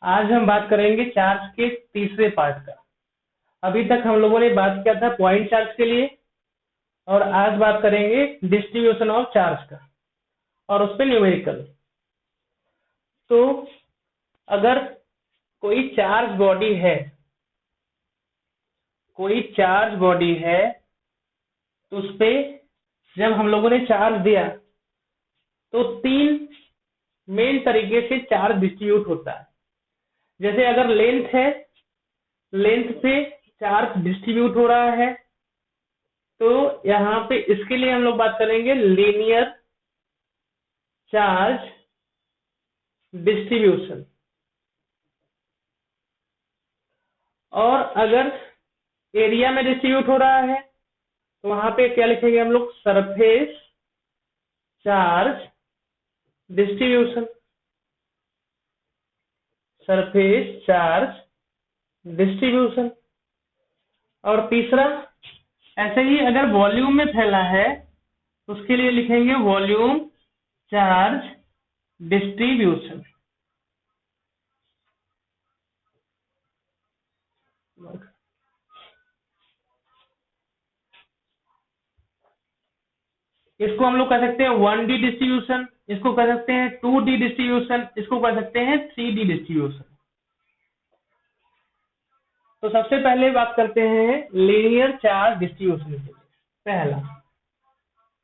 आज हम बात करेंगे चार्ज के तीसरे पार्ट का। अभी तक हम लोगों ने बात किया था पॉइंट चार्ज के लिए, और आज बात करेंगे डिस्ट्रीब्यूशन ऑफ चार्ज का और उस पर न्यूमेरिकल। तो अगर कोई चार्ज बॉडी है तो उस पे जब हम लोगों ने चार्ज दिया तो तीन मेन तरीके से चार्ज डिस्ट्रीब्यूट होता है। जैसे अगर लेंथ है, लेंथ पे चार्ज डिस्ट्रीब्यूट हो रहा है, तो यहाँ पे इसके लिए हम लोग बात करेंगे लीनियर चार्ज डिस्ट्रीब्यूशन। और अगर एरिया में डिस्ट्रीब्यूट हो रहा है तो वहां पे क्या लिखेंगे हम लोग, surface charge distribution. Surface charge distribution. और तीसरा, ऐसे ही अगर वॉल्यूम में फैला है तो उसके लिए लिखेंगे वॉल्यूम चार्ज डिस्ट्रीब्यूशन। इसको हम लोग कह सकते हैं 1D डिस्ट्रीब्यूशन, इसको कह सकते हैं 2D डिस्ट्रीब्यूशन, इसको कह सकते हैं 3D डिस्ट्रीब्यूशन। तो सबसे पहले बात करते हैं लीनियर चार्ज डिस्ट्रीब्यूशन के लिए।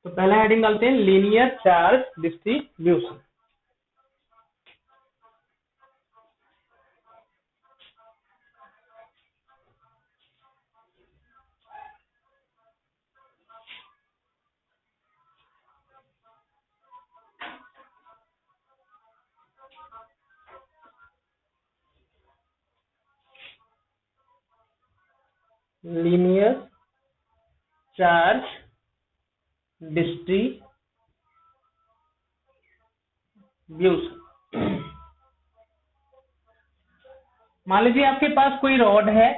तो पहला हेडिंग डालते हैं linear charge distribution. Linear charge distribution. मान लीजिए आपके पास कोई रॉड है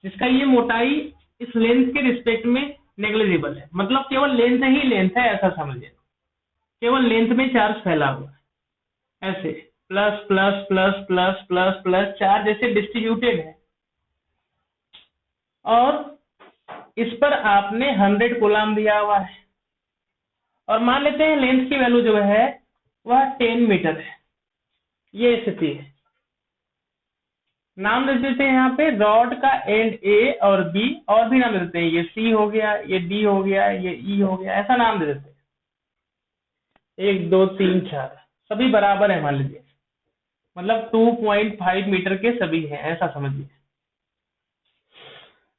जिसका ये मोटाई इस लेंथ के रिस्पेक्ट में नेग्लिजिबल है, मतलब केवल लेंथ ही लेंथ है, ऐसा समझिए। केवल लेंथ में चार्ज फैला हुआ है, ऐसे plus plus plus plus plus plus charge ऐसे डिस्ट्रीब्यूटेड है। और इस पर आपने 100 कूलम दिया हुआ है, और मान लेते हैं लेंथ की वैल्यू जो है वह 10 मीटर है। ये स्थिति है। नाम दे देते हैं यहाँ पे रॉड का एंड ए और बी, और भी नाम दे देते हैं, ये सी हो गया, ये डी हो गया, ये ई हो गया, ऐसा नाम दे देते हैं। 1 2 3 4 सभी बराबर है मान लीजिए, मतलब 2.5 मीटर के सभी हैं, ऐसा समझिए।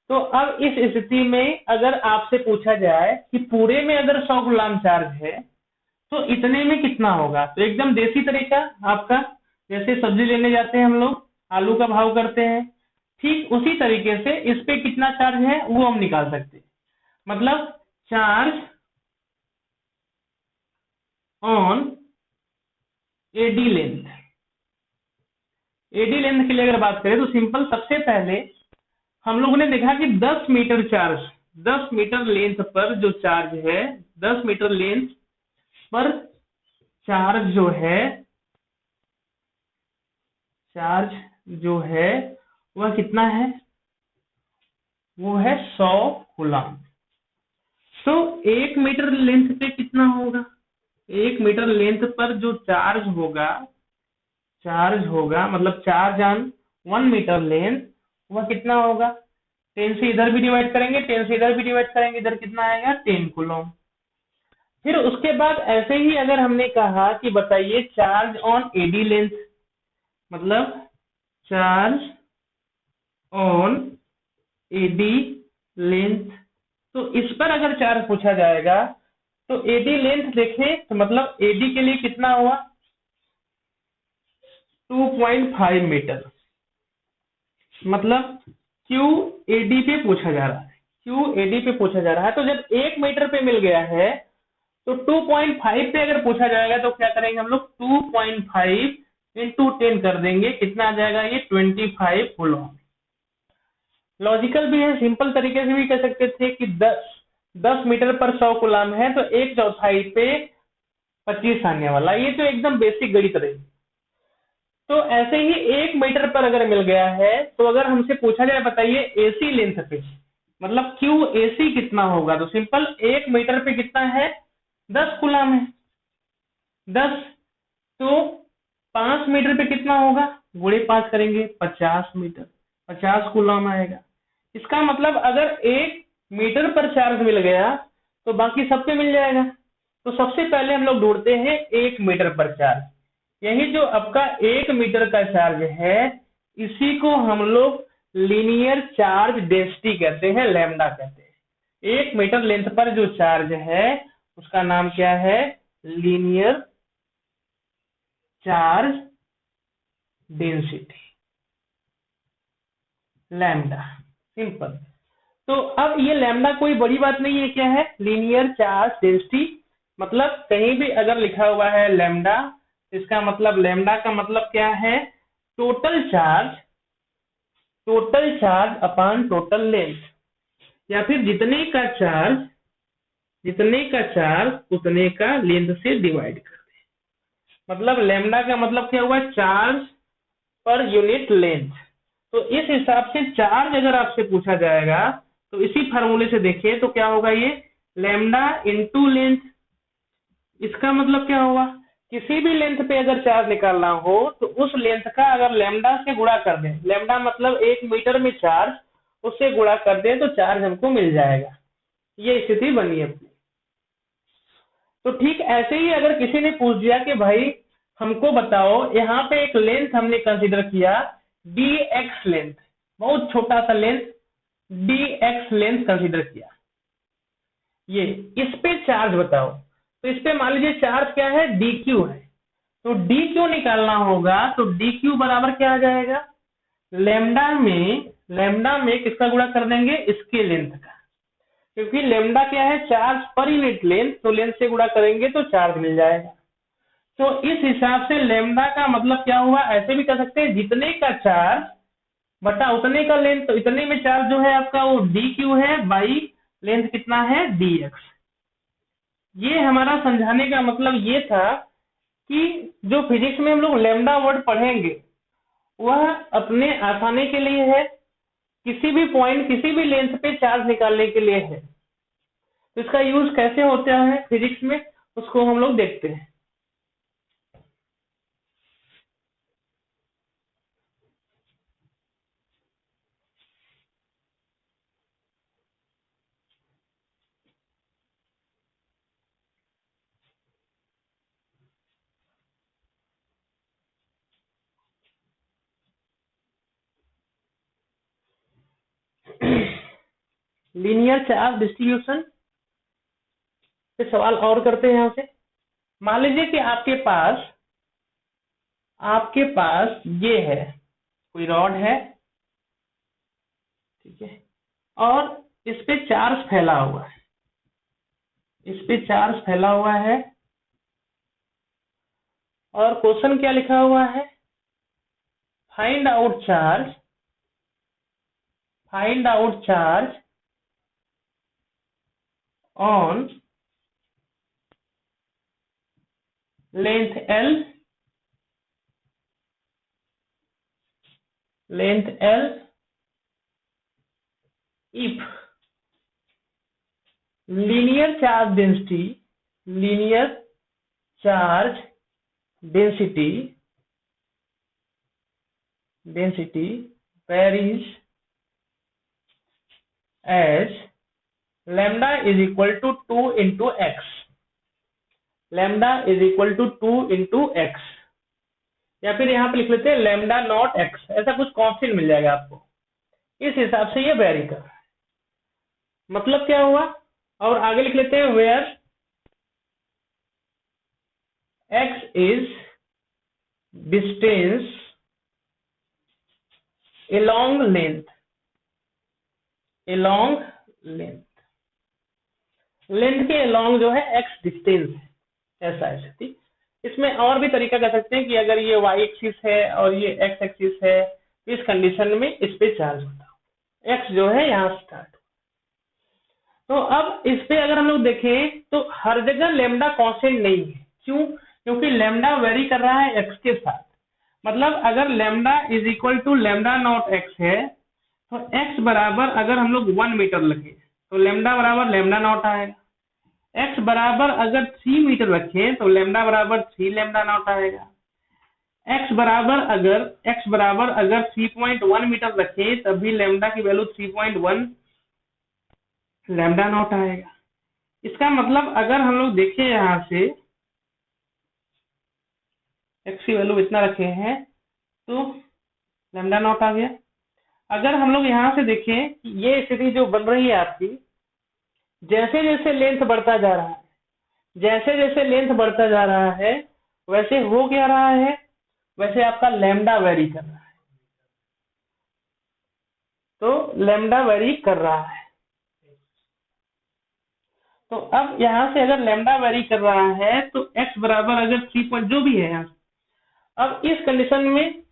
तो अब इस स्थिति में अगर आपसे पूछा जाए कि पूरे में अगर 100 कूलम चार्ज है तो इतने में कितना होगा, तो एकदम देसी तरीका आपका, जैसे सब्जी लेने जाते हैं हम लोग, आलू का भाव करते हैं, ठीक उसी तरीके से इस पे कितना चार्ज है वो हम निकाल सकते हैं। मतलब charge on AD length. AD length के लिए अगर बात करें तो सिंपल, सबसे पहले हम लोगों ने देखा कि 10 मीटर चार्ज, 10 मीटर लेंथ पर जो चार्ज है, 10 मीटर लेंथ पर चार्ज जो है वह कितना है, वो है 100 कूलम। तो 1 मीटर लेंथ पे कितना होगा, 1 मीटर लेंथ पर जो चार्ज होगा मतलब चार्ज ऑन 1 मीटर लेंथ, वह कितना होगा, 10 से इधर भी डिवाइड करेंगे, 10 से इधर भी डिवाइड करेंगे, इधर कितना आएगा 10 कूलम। फिर उसके बाद ऐसे ही अगर हमने कहा कि बताइए चार्ज ऑन एडी लेंथ, मतलब चार्ज ऑन एडी लेंथ, तो इस पर अगर चार्ज पूछा जाएगा तो एडी लेंथ देखें तो मतलब एडी के लिए कितना हुआ, 2.5 मीटर, मतलब क्यू एडी पे पूछा जा रहा है। तो जब 1 मीटर पे मिल गया है तो 2.5 पे अगर पूछा जाएगा तो क्या करेंगे हम लोग, 2.5 इंटू 10 कर देंगे, कितना आ जाएगा ये 25 कूलम। लॉजिकल भी है, सिंपल तरीके से भी कह सकते थे कि 10 मीटर पर 100 कूलम है तो 1/4 पे 25 आने वाला, ये तो एकदम बेसिक गणित रही। तो ऐसे ही 1 मीटर पर अगर मिल गया है, तो अगर हमसे पूछा जाए बताइए एसी लेंथ पे, मतलब क्यू एसी कितना होगा, तो सिंपल 1 मीटर पे कितना है, 10 कूलम है, 10। तो 5 मीटर पे कितना होगा, गुणे 5 करेंगे 50 मीटर, 50 कूलम आएगा। इसका मतलब अगर 1 मीटर पर चार्ज मिल गया तो बाकी सब पे मिल जाएगा। तो सबसे पहले हम लोग ढूंढते हैं 1 मीटर पर चार्ज। यही जो आपका 1 मीटर का चार्ज है, इसी को हम लोग लीनियर चार्ज डेंसिटी कहते हैं, लैम्डा कहते हैं। 1 मीटर लेंथ पर जो चार्ज है उसका नाम क्या है, linear charge density, lambda, simple. तो अब ये लैम्डा कोई बड़ी बात नहीं है, क्या है, लीनियर चार्ज डेंसिटी। मतलब कहीं भी अगर लिखा हुआ है लैम्डा, इसका मतलब लैम्डा का मतलब क्या है, total charge upon total length, या फिर जितने का चार्ज उतने का लेंथ से डिवाइड कर दे। मतलब लैम्डा का मतलब क्या हुआ, चार्ज पर यूनिट लेंथ। तो इस हिसाब से चार्ज अगर आपसे पूछा जाएगा तो इसी फार्मूले से देखिए तो क्या होगा, ये लैम्डा इंटू लेंथ। इसका मतलब क्या होगा, किसी भी लेंथ पे अगर चार्ज निकालना हो तो उस लेंथ का अगर लैम्डा से गुणा कर दें, लैम्डा मतलब 1 मीटर में चार्ज, उससे गुणा कर दें तो चार्ज हमको मिल जाएगा। ये स्थिति बनी अपनी। तो ठीक ऐसे ही अगर किसी ने पूछ दिया कि भाई हमको बताओ, यहाँ पे एक लेंथ हमने कंसीडर किया dx लेंथ, बहुत छोटा सा लेंथ dx लेंथ कंसीडर किया, ये इस पे चार्ज बताओ। तो इस पे मान लीजिए चार्ज क्या है, dq है। तो dq निकालना होगा, तो dq बराबर क्या आ जाएगा, लैम्डा में किसका गुणा कर देंगे, इसके लेंथ का, क्योंकि लैम्डा क्या है, चार्ज पर यूनिट लेंथ, तो लेंथ से गुणा करेंगे तो चार्ज मिल जाएगा। तो इस हिसाब से लैम्डा का मतलब क्या हुआ, ऐसे भी कर सकते हैं जितने का चार्ज बटा उतने का लेंथ। तो इतने में चार्ज जो है आपका वो dq है, बाई लेंथ कितना है, dx। ये हमारा समझाने का मतलब ये था कि जो फिजिक्स में हम लोग लैम्डा वर्ड पढ़ेंगे वह अपने आसानी के लिए है, किसी भी पॉइंट किसी भी लेंथ पे चार्ज निकालने के लिए है। तो इसका यूज कैसे होता है फिजिक्स में, उसको हम लोग देखते हैं। लीनियर चार्ज डिस्ट्रीब्यूशन पे सवाल और करते हैं। यहाँ से मान लीजिए कि आपके पास ये है, कोई रॉड है, ठीक है, और इस पे चार्ज फैला हुआ है, और क्वेश्चन क्या लिखा हुआ है, find out charge on length L if linear charge density varies as lambda is equal to 2 into x, या फिर यहाँ पे लिख लेते हैं लैम्डा नॉट x, ऐसा कुछ कांस्टेंट मिल जाएगा आपको। इस हिसाब से ये वेरी कर रहा है, मतलब क्या हुआ, और आगे लिख लेते हैं where x is distance along length के along जो है x डिस्टेंस है, ऐसा है स्थिति। इसमें और भी तरीका कर सकते हैं कि अगर ये y एक्सिस है और ये x एक्सिस है, इस कंडीशन में इस पे चार्ज बताओ, x जो है यहाँ स्टार्ट। तो अब इस पे अगर हम लोग देखें तो हर जगह लैम्डा कांस्टेंट नहीं है, क्यों, क्योंकि लैम्डा वेरी कर रहा है x के साथ। मतलब अगर lambda is equal to lambda not x है तो एक्स बराबर अगर हम लोग 1 मीटर रखें तो लैम्डा बराबर लैम्डा नॉट आएगा। एक्स बराबर अगर 3 मीटर रखें तो लैम्डा बराबर 3 लैम्डा नॉट आएगा। एक्स बराबर अगर 3.1 मीटर रखें तब भी लैम्डा की वैल्यू 3.1 लैम्डा नॉट आएगा। इसका मतलब अगर हम लोग देखें यहाँ से एक्स की वैल्यू इतना रखे हैं तो लैम्डा नॉट आ गया। अगर हम लोग यहाँ से देखें कि ये स्थिति जो बन रही है आपकी, जैसे जैसे लेंथ बढ़ता जा रहा है, जैसे जैसे लेंथ बढ़ता जा रहा है वैसे हो क्या रहा है, वैसे आपका लैम्डा वेरी कर रहा है। तो लैम्डा वेरी कर रहा है। तो अब यहाँ से अगर लैम्डा वेरी कर रहा है तो x बराबर अगर 3 पॉइंट जो भी है यहाँ, अब इस कंडीशन में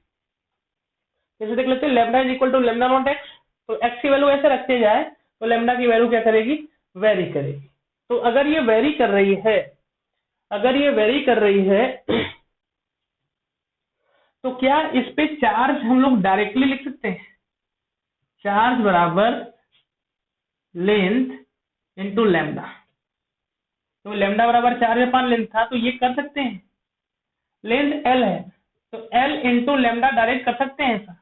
जैसे देख लेते हैं lambda is equal to lambda not x, तो x की वैल्यू ऐसे रखते जाए तो लैम्डा की वैल्यू क्या करेगी, वेरी करेगी। तो अगर ये वेरी कर रही है, अगर ये वेरी कर रही है तो क्या इस पे चार्ज हम लोग डायरेक्टली लिख सकते हैं, चार्ज बराबर लेंथ इनटू लैम्डा। तो लैम्डा बराबर 4/5 लेंथ था तो ये कर सकते हैं, लेंथ एल है तो एल इंटू लैम्डा डायरेक्ट कर सकते हैं ऐसा,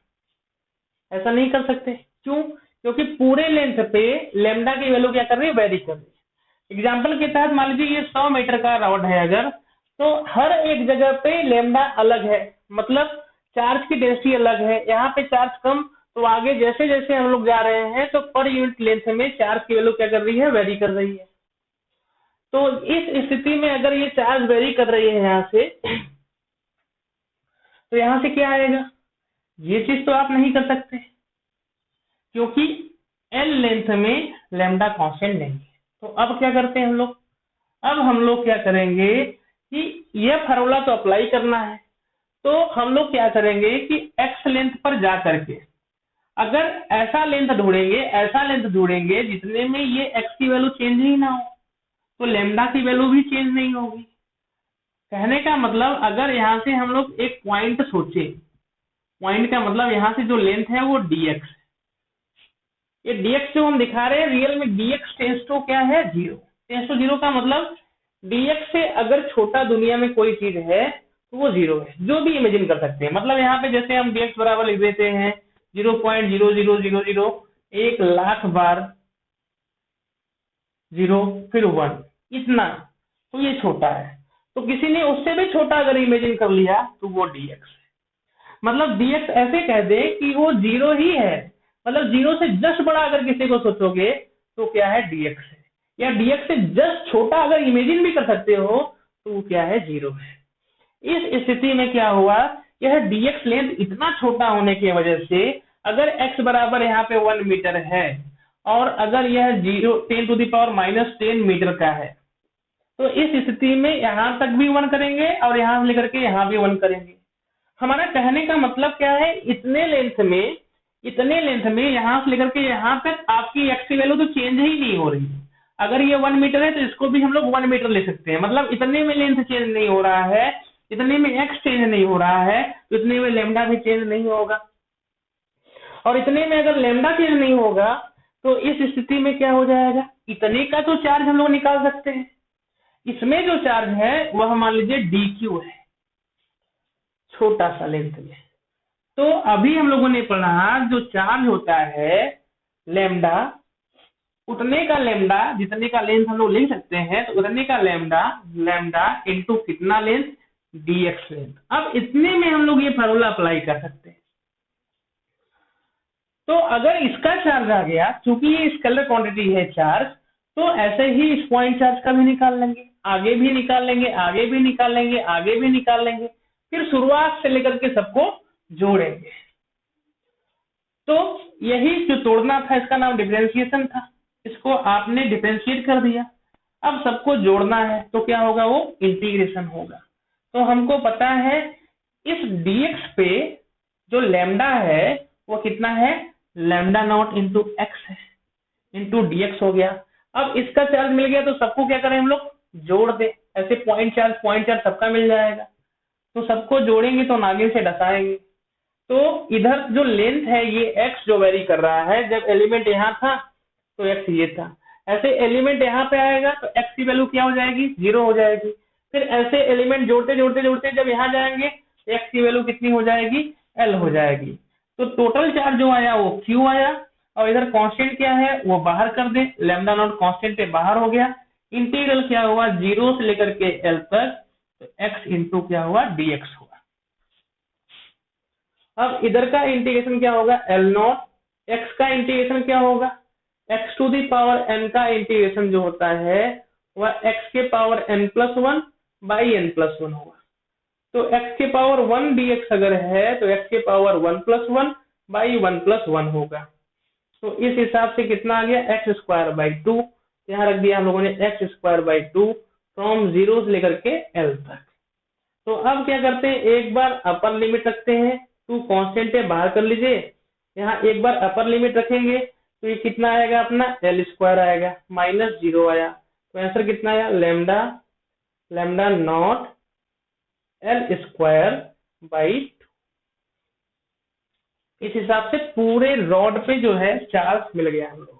ऐसा नहीं कर सकते। क्यों, क्योंकि पूरे लेंथ पे लैम्डा की वैल्यू क्या कर रही है, वेरी कर रही है। एग्जाम्पल के तहत मान लीजिए ये 100 मीटर का रॉड है अगर, तो हर एक जगह पे लैम्डा अलग है, मतलब चार्ज की डेंसिटी अलग है। यहाँ पे चार्ज कम, तो आगे जैसे जैसे हम लोग जा रहे हैं तो पर यूनिट लेंथ में चार्ज की वैल्यू क्या कर रही है, वेरी कर रही है। तो इस स्थिति में अगर ये चार्ज वेरी कर रही है यहाँ से, तो यहाँ से क्या आएगा, ये चीज तो आप नहीं कर सकते क्योंकि एल लेंथ में लैम्डा कांस्टेंट नहीं है। तो अब क्या करते हैं हम लोग, अब हम लोग क्या करेंगे कि यह फार्मूला तो अप्लाई करना है, तो हम लोग क्या करेंगे कि एक्स लेंथ पर जा करके अगर ऐसा लेंथ ढूंढेंगे, ऐसा लेंथ ढूंढेंगे जितने में ये एक्स की वैल्यू चेंज ही ना हो, तो लैम्डा की वैल्यू भी चेंज नहीं होगी। कहने का मतलब अगर यहाँ से हम लोग एक पॉइंट सोचे, पॉइंट का मतलब यहाँ से जो लेंथ है वो dx है, ये dx जो हम दिखा रहे हैं रियल में dx टेंस टू क्या है, 0, टेंस टू 0 का मतलब dx से अगर छोटा दुनिया में कोई चीज है तो वो 0 है, जो भी इमेजिन कर सकते हैं। मतलब यहाँ पे जैसे हम dx बराबर लिख देते हैं 0.0000 1 लाख बार 0 फिर 1, इतना, तो ये छोटा है। तो किसी ने उससे भी छोटा अगर इमेजिन कर लिया तो वो dx है। मतलब dx ऐसे कह दे कि वो 0 ही है, मतलब 0 से जस्ट बड़ा अगर किसी को सोचोगे तो क्या है, dx है। या dx से जस्ट छोटा अगर इमेजिन भी कर सकते हो तो वो क्या है, 0 है। इस स्थिति में क्या हुआ, यह dx लेंथ इतना छोटा होने की वजह से अगर x बराबर यहाँ पे 1 मीटर है और अगर यह 10⁻⁻10 मीटर का है, तो इस स्थिति में यहाँ तक भी 1 करेंगे और यहाँ से लेकर के यहाँ भी 1 करेंगे। हमारा कहने का मतलब क्या है, इतने लेंथ में यहाँ से लेकर के यहाँ तक आपकी एक्स की वैल्यू तो चेंज ही नहीं हो रही है। अगर ये 1 मीटर है तो इसको भी हम लोग 1 मीटर ले सकते हैं, मतलब इतने में लेंथ चेंज नहीं हो रहा है, इतने में एक्स चेंज नहीं हो रहा है, तो इतने में लैम्डा भी चेंज नहीं होगा। और इतने में अगर लैम्डा चेंज नहीं होगा तो इस स्थिति में क्या हो जाएगा, इतने का तो चार्ज हम लोग निकाल सकते हैं। इसमें जो चार्ज है वह मान लीजिए dq है, छोटा सा लेंथ में। तो अभी हम लोगों ने पढ़ा जो चार्ज होता है लैम्डा, उतने का लैम्डा जितने का लेंथ हम लोग लिख सकते हैं, तो उतने का लैम्डा इंटू कितना लेंथ, dx लेंथ। अब इतने में हम लोग ये फार्मूला अप्लाई कर सकते हैं। तो अगर इसका चार्ज आ गया, क्योंकि ये स्केलर क्वांटिटी है चार्ज, तो ऐसे ही इस पॉइंट चार्ज का भी निकाल लेंगे, आगे भी निकाल लेंगे, आगे भी निकाल लेंगे, आगे भी निकाल लेंगे, फिर शुरुआत से लेकर के सबको जोड़ेंगे। तो यही जो तोड़ना था इसका नाम डिफरेंशिएशन था, इसको आपने डिफरेंशिएट कर दिया। अब सबको जोड़ना है तो क्या होगा, वो इंटीग्रेशन होगा। तो हमको पता है इस dx पे जो लैम्डा है वो कितना है, लैम्डा नॉट इंटू एक्स है, इंटू dx हो गया। अब इसका चार्ज मिल गया तो सबको क्या करें हम लोग, जोड़ दे, ऐसे पॉइंट चार्ज सबका मिल जाएगा। तो सबको जोड़ेंगे तो नागिन से डसाएंगे। तो इधर जो लेंथ है ये x जो वेरी कर रहा है, जब एलिमेंट यहाँ था तो x ये था, ऐसे एलिमेंट यहाँ पे आएगा तो x की वैल्यू क्या हो जाएगी, 0 हो जाएगी। फिर ऐसे एलिमेंट जोड़ते जोड़ते जोड़ते जब यहाँ जाएंगे तो x की वैल्यू कितनी हो जाएगी, l हो जाएगी। तो टोटल चार्ज जो आया वो q आया, और इधर कांस्टेंट क्या है वो बाहर कर दे, लैम्डा नॉट कांस्टेंट पे बाहर हो गया। इंटीग्रल क्या हुआ 0 से लेकर के l तक, तो x इंटू क्या हुआ dx हुआ। अब इधर का इंटीग्रेशन क्या होगा, L नॉट, x का इंटीग्रेशन क्या होगा, x to the power n का इंटीग्रेशन जो होता है वह x के पावर n+1 बाई n+1 होगा। तो x के पावर 1 dx अगर है तो x के पावर 1+1 बाई 1+1 होगा। तो इस हिसाब से कितना आ गया, x²/2। यहाँ रख दिया हम लोगों ने x²/2 फ्रॉम 0 से लेकर के l तक। तो अब क्या करते हैं, एक बार अपर लिमिट रखते हैं, 2 कांस्टेंट है बाहर कर लीजिए। यहाँ एक बार अपर लिमिट रखेंगे तो ये कितना आएगा अपना l² आएगा, -0 आया। तो आंसर कितना आया, लैम्डा नॉट l²/2। इस हिसाब से पूरे रॉड पे जो है चार्ज मिल गया हम लोग।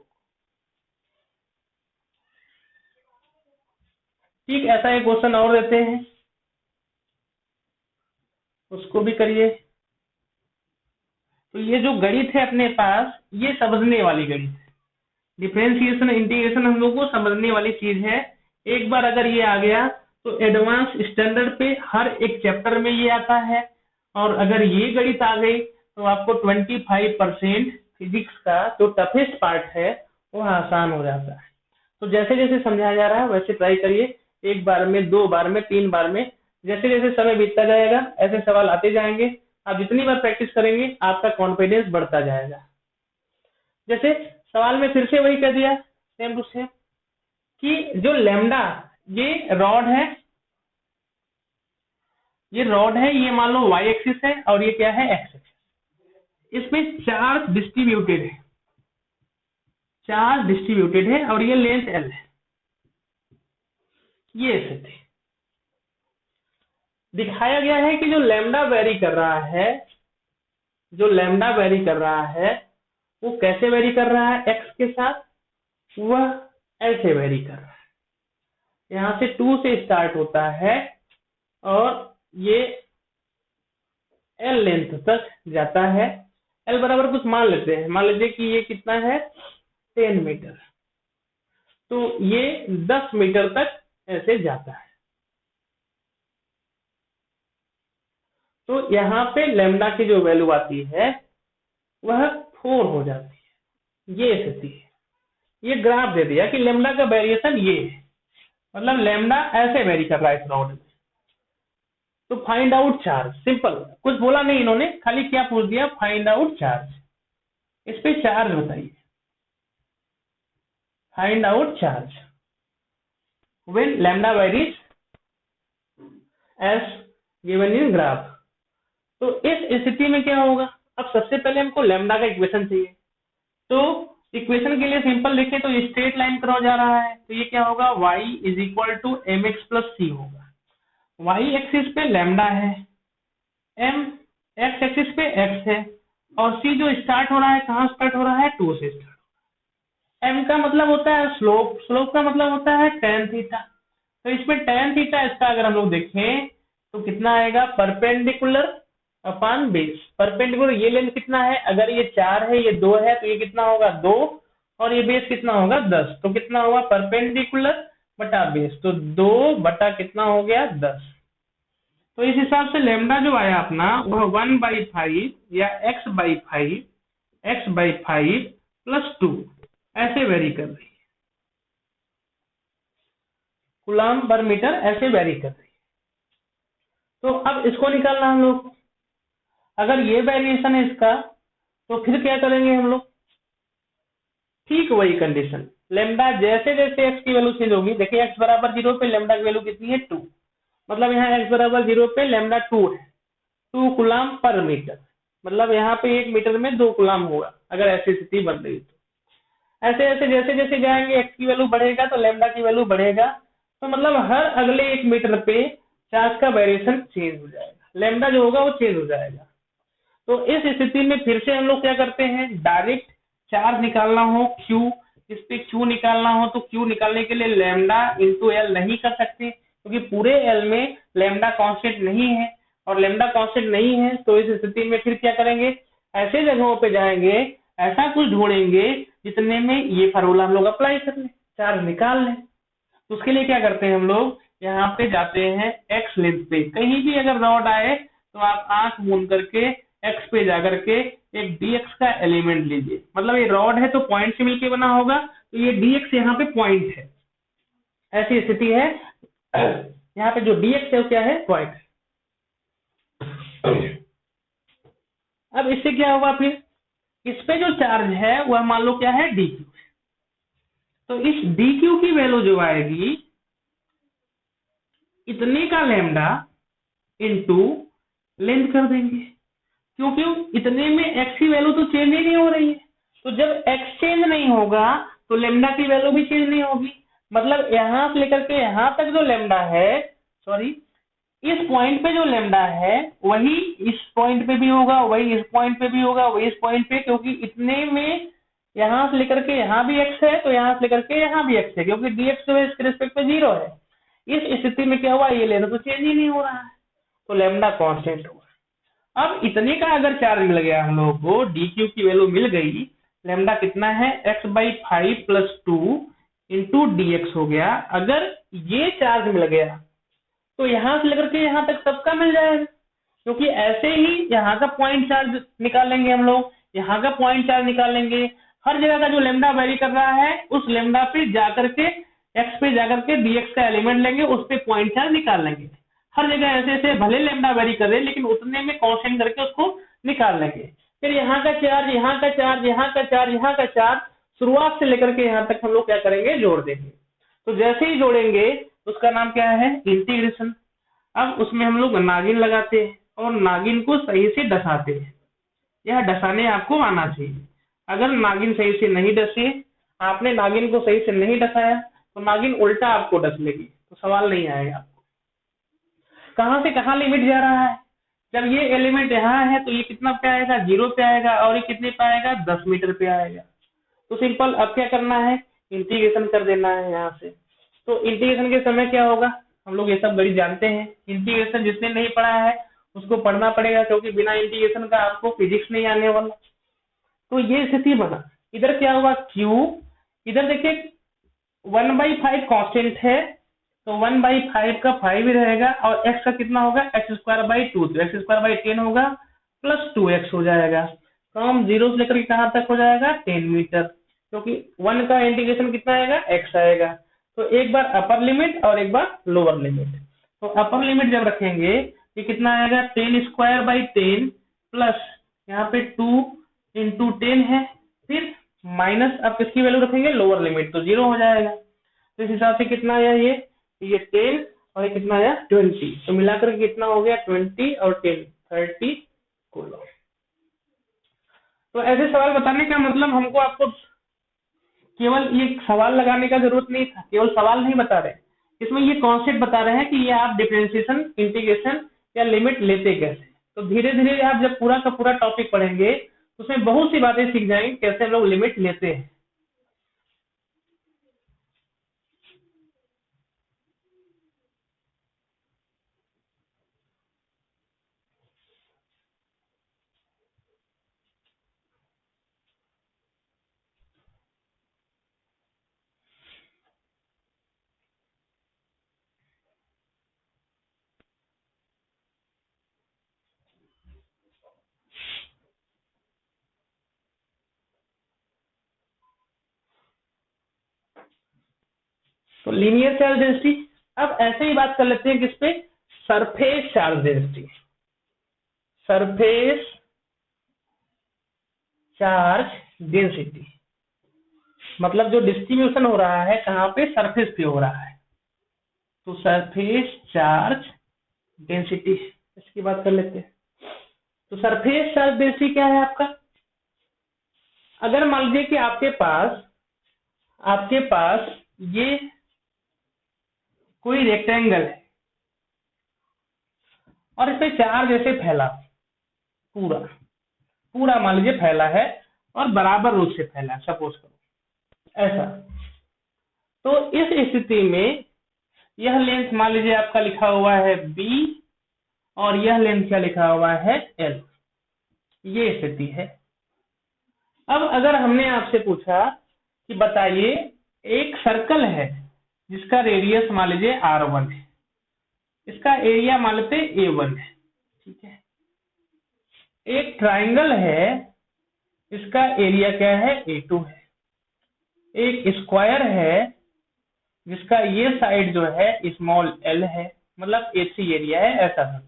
ठीक, ऐसा एक क्वेश्चन और देते हैं, उसको भी करिए। तो ये जो गणित है अपने पास, ये समझने वाली गणित है। डिफरेंशिएशन इंटीग्रेशन हम लोग को समझने वाली चीज है। एक बार अगर ये आ गया तो एडवांस स्टैंडर्ड पे हर एक चैप्टर में ये आता है, और अगर ये गणित आ गई तो आपको 25% फिजिक्स का जो टफेस्ट पार्ट है वो आसान हो जाता है। तो जैसे जैसे समझाया जा रहा है वैसे ट्राई करिए, एक बार में, 2 बार में, 3 बार में, जैसे जैसे समय बीतता जाएगा ऐसे सवाल आते जाएंगे। आप जितनी बार प्रैक्टिस करेंगे आपका कॉन्फिडेंस बढ़ता जाएगा। जैसे सवाल में फिर से वही कह दिया सेम टू सेम कि जो लैम्डा, ये रॉड है, ये मान लो y एक्सिस है और ये क्या है x एक्सिस। इसमें चार्ज डिस्ट्रीब्यूटेड है और ये लेंथ l है। ये स्थिति दिखाया गया है कि जो लैम्डा वेरी कर रहा है, वो कैसे वेरी कर रहा है, x के साथ, वह ऐसे वेरी कर रहा है। यहाँ से 2 से स्टार्ट होता है और ये l लेंथ तक जाता है। l बराबर कुछ मान लेते हैं, मान लीजिए कि ये कितना है 10 मीटर, तो ये 10 मीटर तक ऐसे जाता है। तो यहाँ पे लैम्डा की जो वैल्यू आती है वह 4 हो जाती है। ये स्थिति है, ये ग्राफ दे दिया कि लैम्डा का वेरिएशन ये है, मतलब लैम्डा ऐसे वेरी कर रहा है इस रॉड में। तो फाइंड आउट चार्ज, सिंपल, कुछ बोला नहीं इन्होंने, खाली क्या पूछ दिया, फाइंड आउट चार्ज। इस पे चार्ज बताइए, find out charge when lambda varies as given in graph. तो इस स्थिति में क्या होगा, अब सबसे पहले हमको लैम्डा का इक्वेशन चाहिए। तो इक्वेशन के लिए सिंपल लिखे तो स्ट्रेट लाइन क्रॉस जा रहा है, तो ये क्या होगा, y = mx + c होगा। y एक्सिस पे लैम्डा है, m x एक्सिस पे x है, और c जो स्टार्ट हो रहा है, कहाँ स्टार्ट हो रहा है, 2 से स्टार्ट। m का मतलब होता है स्लोप, स्लोप का मतलब होता है tan थीटा। तो इसमें tan थीटा इसका अगर हम लोग देखें तो कितना आएगा, परपेंडिकुलर अपॉन बेस। परपेंडिकुलर ये लेंथ कितना है, अगर ये 4 है, ये 2 है, तो ये कितना होगा 2, और ये बेस कितना होगा 10। तो कितना होगा, परपेंडिकुलर बटा बेस, तो 2 बटा कितना हो गया 10। तो इस हिसाब से लैम्डा जो आया अपना वह 1/5 या x/5 + 2 ऐसे वेरी कर रही है, कूलम्ब पर मीटर ऐसे वेरी कर रही है। तो अब इसको निकालना हम लोग, अगर ये वेरिएशन है इसका तो फिर क्या करेंगे हम लोग, ठीक वही कंडीशन, लैम्डा जैसे जैसे x की वैल्यू चेंज होगी, देखिए x = 0 पे लैम्डा की वैल्यू कितनी है 2, मतलब यहाँ x = 0 पे लैम्डा 2 है, 2 कूलम्ब पर मीटर, मतलब यहाँ पे 1 मीटर में 2 कूलम्ब होगा अगर ऐसी स्थिति बन रही तो। ऐसे ऐसे जैसे जैसे जाएंगे x की वैल्यू बढ़ेगा तो लैम्डा की वैल्यू बढ़ेगा, तो मतलब हर अगले 1 मीटर पे चार्ज का वेरिएशन चेंज हो जाएगा। लेमडा जो होगा वो चेंज हो जाएगा। तो इस स्थिति में फिर से हम लोग क्या करते हैं, डायरेक्ट चार्ज निकालना हो Q, इस पे Q निकालना हो तो Q निकालने के लिए लेमडा इंटू एल नहीं कर सकते, क्योंकि पूरे एल में लेमडा कांस्टेंट नहीं है, और लेमडा कांस्टेंट नहीं है तो इस स्थिति में फिर क्या करेंगे, ऐसे जगहों पे जाएंगे, ऐसा कुछ ढूंढेंगे जितने में ये फार्मूला हम लोग अप्लाई कर लें, चार्ज निकाल लें। तो उसके लिए क्या करते हैं हम लोग, यहाँ पे जाते हैं एक्स लेंथ पे, कहीं भी अगर रॉड आए तो आप आंख मूंद करके एक्स पे जाकर के एक dx का एलिमेंट लीजिए। मतलब ये रॉड है तो पॉइंट से मिलके बना होगा, तो ये dx यहाँ पे पॉइंट है, ऐसी स्थिति है। यहाँ पे जो dx है वो क्या है, पॉइंट। अब इससे क्या होगा, फिर इस पे जो चार्ज है वह मान लो क्या है, dq। तो इस dq की वैल्यू जो आएगी इतने का लेमडा इंटू लेंथ कर देंगे, क्योंकि इतने में x की वैल्यू तो चेंज ही नहीं हो रही है। तो जब x चेंज नहीं होगा तो लेमडा की वैल्यू भी चेंज नहीं होगी। मतलब यहां से लेकर के यहां तक जो लेमडा है, सॉरी, इस पॉइंट पे जो लेमडा है वही इस पॉइंट पे भी होगा, वही इस पॉइंट पे भी होगा, वही इस पॉइंट पे, क्योंकि इतने में यहां से लेकर के यहां भी x है तो यहां से लेकर के यहां भी x है, क्योंकि dx जो है इसके रिस्पेक्ट में 0 है। इस स्थिति में क्या हुआ, ये लेना तो चेंज ही नहीं हो रहा है, तो लेमडा कांस्टेंट होगा। अब इतने का अगर चार्ज मिल गया हम लोगों को, dq की वैल्यू मिल गई, लेमडा कितना है, x/5 + 2 इंटू dx हो गया। अगर ये चार्ज मिल गया तो यहां से लेकर के यहां तक सबका मिल जाएगा, क्योंकि ऐसे ही यहाँ का पॉइंट चार्ज निकालेंगे हम लोग, यहाँ का पॉइंट चार्ज निकालेंगे, हर जगह का जो लेमडा वेरी कर रहा है उस लेमडा पे जाकर के एक्स पे जाकर के dx का एलिमेंट लेंगे, उस पे पॉइंट चार्ज निकाल लेंगे। हर जगह ऐसे ऐसे भले लेमडा वेरी कर रहे लेकिन उतने में कांस्टेंट करके उसको निकाल लेंगे। फिर यहाँ का चार्ज, यहाँ का चार्ज, यहाँ का चार्ज, यहाँ का चार्ज, शुरुआत से लेकर के यहाँ तक हम लोग क्या करेंगे, जोड़ देंगे। तो जैसे ही जोड़ेंगे उसका नाम क्या है, इंटीग्रेशन। अब उसमें हम लोग नागिन लगाते हैं और नागिन को सही से डसाते हैं। यह डसाने आपको आना चाहिए। अगर नागिन सही से नहीं डसे, आपने नागिन को सही से नहीं डसाया तो नागिन उल्टा आपको डस लेगी, तो सवाल नहीं आएगा आपको। कहां से कहां लिमिट जा रहा है, जब ये एलिमेंट यहाँ है तो ये कितना पे आएगा, 0 पे आएगा, और ये कितने पे आएगा, 10 मीटर पे आएगा। तो सिंपल अब क्या करना है, इंटीग्रेशन कर देना है यहाँ से। तो इंटीग्रेशन के समय क्या होगा, हम लोग ये सब गणित जानते हैं। इंटीग्रेशन जिसने नहीं पढ़ा है उसको पढ़ना पड़ेगा, क्योंकि बिना इंटीग्रेशन का आपको फिजिक्स नहीं आने वाला। तो ये स्थिति बना, इधर क्या हुआ, Q, इधर देखिए 1/5 कांस्टेंट है तो 1/5 का 5 ही रहेगा, और x का कितना होगा, x²/2, तो x²/10 होगा प्लस 2x हो जाएगा। फ्रॉम 0 से लेकर के कहां तक हो जाएगा, 10 मीटर, क्योंकि 1 का इंटीग्रेशन कितना आएगा, x आएगा। तो एक बार अपर लिमिट और एक बार लोअर लिमिट। तो अपर लिमिट जब रखेंगे ये कितना आएगा, 10²/10 प्लस यहाँ पे 2 × 10 है, फिर माइनस, अब किसकी वैल्यू रखेंगे, लोअर लिमिट, तो 0 हो जाएगा। तो इस हिसाब से कितना आया, ये 10 और ये कितना आया, 20, तो मिलाकर कितना हो गया, 20 और 10, 30 कूलम। तो ऐसे सवाल बताने का मतलब हमको आपको केवल ये सवाल लगाने का जरूरत नहीं था, केवल सवाल नहीं बता रहे, इसमें ये कॉन्सेप्ट बता रहे हैं कि ये आप डिफरेंशिएशन, इंटीग्रेशन या लिमिट लेते कैसे। तो धीरे धीरे आप जब पूरा का पूरा टॉपिक पढ़ेंगे उसमें बहुत सी बातें सीख जाएंगे कैसे लोग लिमिट लेते हैं। तो लीनियर चार्ज डेंसिटी, अब ऐसे ही बात कर लेते हैं किस पे, surface charge density. Surface charge density मतलब जो डिस्ट्रीब्यूशन हो रहा है कहाँ पे, सरफेस पे हो रहा है, तो सरफेस चार्ज डेंसिटी, इसकी बात कर लेते हैं। तो सरफेस चार्ज डेंसिटी क्या है आपका, अगर मान लीजिए कि आपके पास ये कोई रेक्टेंगल है और इसमें चार्ज ऐसे फैला, पूरा पूरा मान लीजिए फैला है और बराबर रूप से फैला है, सपोज करो ऐसा। तो इस स्थिति में यह लेंथ मान लीजिए आपका लिखा हुआ है b और यह लेंथ क्या लिखा हुआ है l, ये स्थिति है। अब अगर हमने आपसे पूछा कि बताइए एक सर्कल है जिसका रेडियस मान लीजिए r1 है, इसका एरिया मान लेते a1 है, ठीक है। एक ट्राइंगल है, इसका एरिया क्या है a2 है। एक स्क्वायर है जिसका ये साइड जो है स्मॉल l है, मतलब AC एरिया है, ऐसा समझे।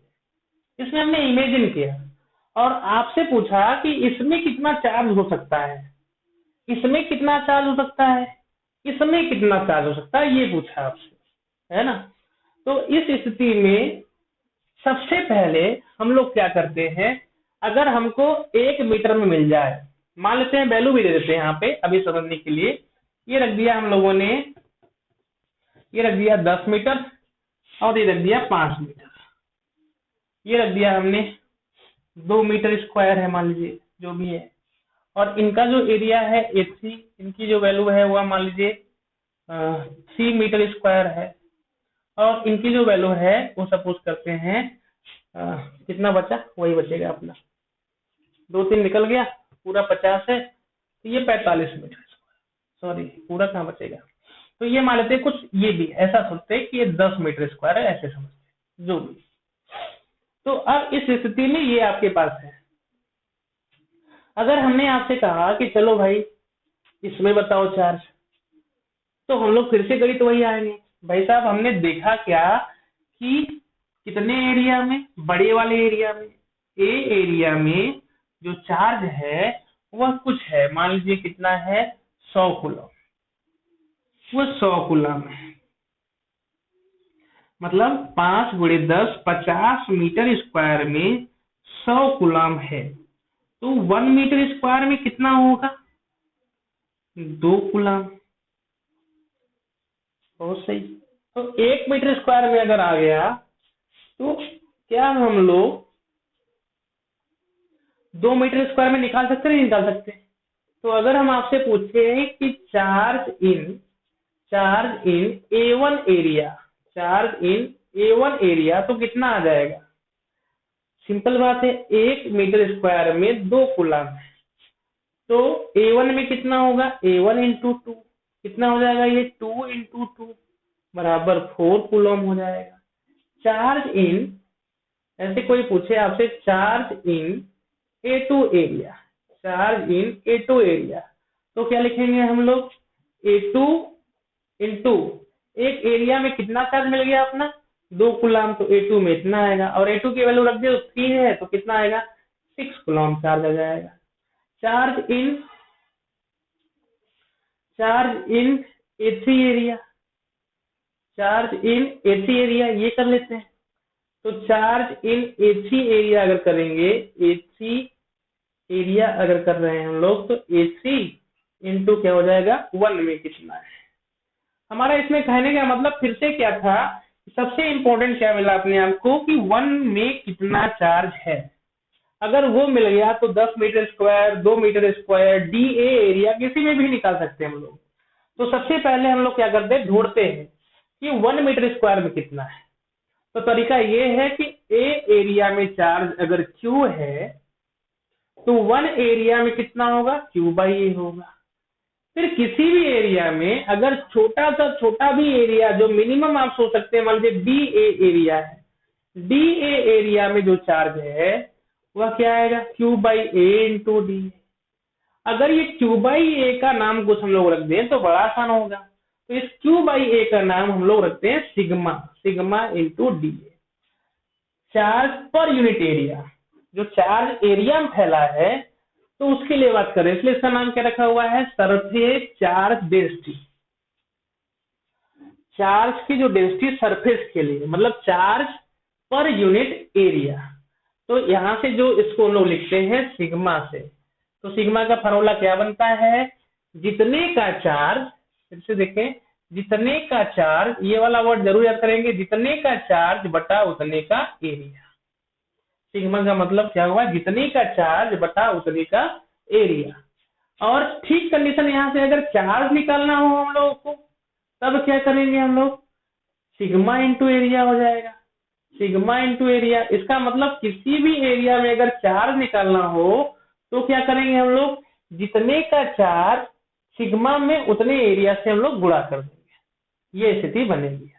इसमें हमने इमेजिन किया और आपसे पूछा कि इसमें कितना चार्ज हो सकता है, इसमें कितना चार्ज हो सकता है, इसमें कितना चार्ज हो सकता है, ये पूछा आपसे, है ना। तो इस स्थिति में सबसे पहले हम लोग क्या करते हैं, अगर हमको 1 मीटर में मिल जाए, मान लेते हैं वैल्यू भी दे देते हैं यहाँ पे अभी समझने के लिए। ये रख दिया हम लोगों ने, ये रख दिया 10 मीटर और ये रख दिया 5 मीटर, ये रख दिया हमने 2 मीटर स्क्वायर है मान लीजिए जो भी है, और इनका जो एरिया है AC, इनकी जो वैल्यू है वो मान लीजिए 3 मीटर स्क्वायर है, और इनकी जो वैल्यू है वो सपोज करते हैं कितना बचा, वही बचेगा अपना, 2 3 निकल गया, पूरा 50 है तो ये 45 मीटर, सॉरी पूरा कहाँ बचेगा। तो ये मान लेते हैं कुछ, ये भी ऐसा सोचते हैं कि ये 10 मीटर स्क्वायर है, ऐसे समझते जो भी। तो अब इस स्थिति में ये आपके पास है। अगर हमने आपसे कहा कि चलो भाई इसमें बताओ चार्ज, तो हम लोग फिर से गणित वही आएंगे। भाई साहब हमने देखा क्या कि कितने एरिया में, बड़े वाले एरिया में, ए एरिया में जो चार्ज है वह कुछ है, मान लीजिए कितना है 100 कूलम, वो 100 कूलम है, मतलब 5 गुणे 10 50 मीटर स्क्वायर में 100 कूलम है। तो 1 मीटर स्क्वायर में कितना होगा, 2 कूलम, बहुत सही। तो 1 मीटर स्क्वायर में अगर आ गया तो क्या हम लोग 2 मीटर स्क्वायर में निकाल सकते हैं, नहीं निकाल सकते। तो अगर हम आपसे पूछे कि charge in A1 area, charge in A1 area तो कितना आ जाएगा, सिंपल बात है 1 मीटर स्क्वायर में 2 कूलम है, तो A1 में कितना होगा, A1 इंटू 2 कितना हो जाएगा, ये 2 इंटू 2 बराबर 4 कूलम हो जाएगा। चार्ज इन, ऐसे कोई पूछे आपसे charge in A2 area, charge in A2 area, तो क्या लिखेंगे हम लोग, A2 इंटू एक एरिया में कितना चार्ज मिल गया अपना 2 कूलम, तो A2 में इतना आएगा, और A2 की वैल्यू रख दिया 3 है तो कितना आएगा 6 कूलम चार्ज आ जाएगा। Charge in A3 area, charge in AC area ये कर लेते हैं। तो चार्ज इन AC एरिया अगर करेंगे, AC एरिया अगर कर रहे हैं हम लोग, तो AC इंटू क्या हो जाएगा 1 में कितना है। हमारा इसमें कहने का मतलब फिर से क्या था, सबसे इंपॉर्टेंट क्या मिला अपने आपको कि 1 में कितना चार्ज है। अगर वो मिल गया तो 10 meter square, 2 meter square, DA area किसी में भी निकाल सकते हैं हम लोग। तो सबसे पहले हम लोग क्या करते हैं, ढूंढते हैं कि 1 मीटर स्क्वायर में कितना है। तो तरीका ये है कि A एरिया में चार्ज अगर Q है तो 1 एरिया में कितना होगा, Q बाई A होगा। फिर किसी भी एरिया में अगर छोटा सा छोटा भी एरिया, जो मिनिमम आप सोच सकते हैं, मान लीजिए DA एरिया है, DA एरिया में जो चार्ज है वह क्या आएगा, Q by A into D. अगर ये Q बाई A का नाम कुछ हम लोग रख दें तो बड़ा आसान होगा, तो इस Q बाई A का नाम हम लोग रखते हैं sigma, sigma into D, charge per unit area, जो चार्ज एरिया में फैला है तो उसके लिए बात करें, इसलिए इसका नाम क्या रखा हुआ है, सरफेस चार्ज डेंसिटी। चार्ज की जो डेंसिटी सरफेस के लिए, मतलब चार्ज पर यूनिट एरिया। तो यहां से जो इसको लोग लिखते हैं सिग्मा से, तो सिग्मा का फॉर्मूला क्या बनता है, जितने का चार्ज, फिर से देखें, जितने का चार्ज, ये वाला वर्ड जरूर याद करेंगे, जितने का चार्ज बटा उतने का एरिया। सिग्मा का मतलब क्या हुआ, जितने का चार्ज बटा उतने का एरिया। और ठीक कंडीशन यहाँ से अगर चार्ज निकालना हो हम लोगों को, तब क्या करेंगे हम लोग, सिग्मा इंटू एरिया हो जाएगा। सिग्मा इंटू एरिया, इसका मतलब किसी भी एरिया में अगर चार्ज निकालना हो तो क्या करेंगे हम लोग, जितने का चार्ज सिग्मा में उतने एरिया से हम लोग गुणा कर देंगे, ये स्थिति बनेगी।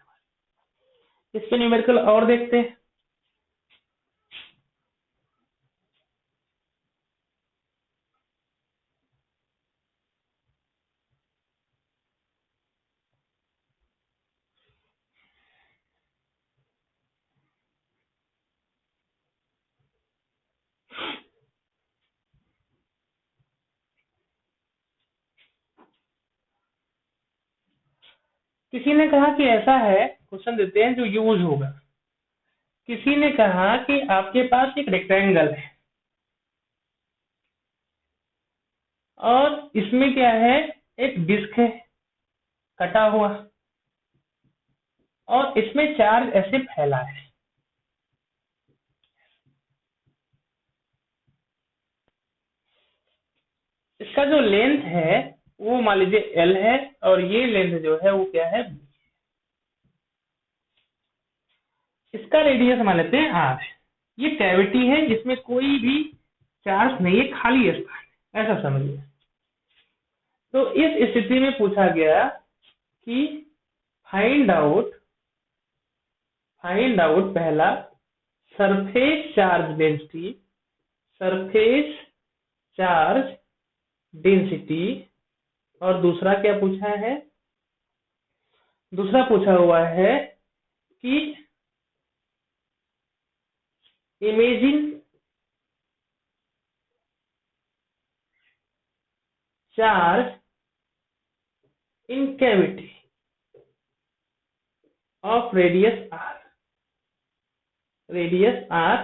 इस पे न्यूमेरिकल और देखते हैं। किसी ने कहा कि ऐसा है, क्वेश्चन देते हैं जो यूज होगा। किसी ने कहा कि आपके पास एक रेक्टेंगल है और इसमें क्या है, एक डिस्क है कटा हुआ, और इसमें चार्ज ऐसे फैला है। इसका जो लेंथ है वो मान लीजिए एल है, और ये लेंथ जो है वो क्या है, इसका रेडियस मान लेते हैं आर। ये कैविटी है, इसमें कोई भी चार्ज नहीं है, खाली स्थान है, ऐसा समझिए। तो इस स्थिति में पूछा गया कि फाइंड आउट पहला surface charge density, surface charge density, और दूसरा क्या पूछा है, दूसरा पूछा हुआ है कि imagine charge in cavity of radius r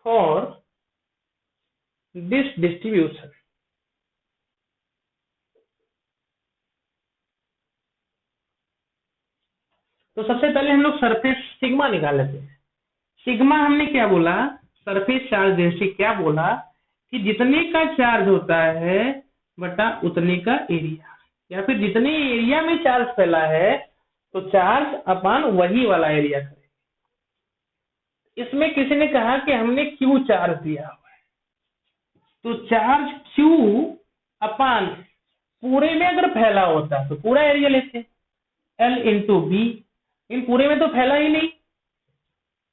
for this distribution। तो सबसे पहले हम लोग सरफेस सिग्मा निकाल लेते हैं। सिग्मा हमने क्या बोला, सरफेस चार्ज डेंसिटी क्या बोला कि जितने का चार्ज होता है बटा उतने का एरिया, या फिर जितने एरिया में चार्ज फैला है तो चार्ज अपान वही वाला एरिया करेंगे। इसमें किसी ने कहा कि हमने क्यू चार्ज दिया हुआ है, तो चार्ज क्यू अपान पूरे में अगर फैला होता तो पूरा एरिया लेते हैं, एल इंटू बी। इन पूरे में तो फैला ही नहीं,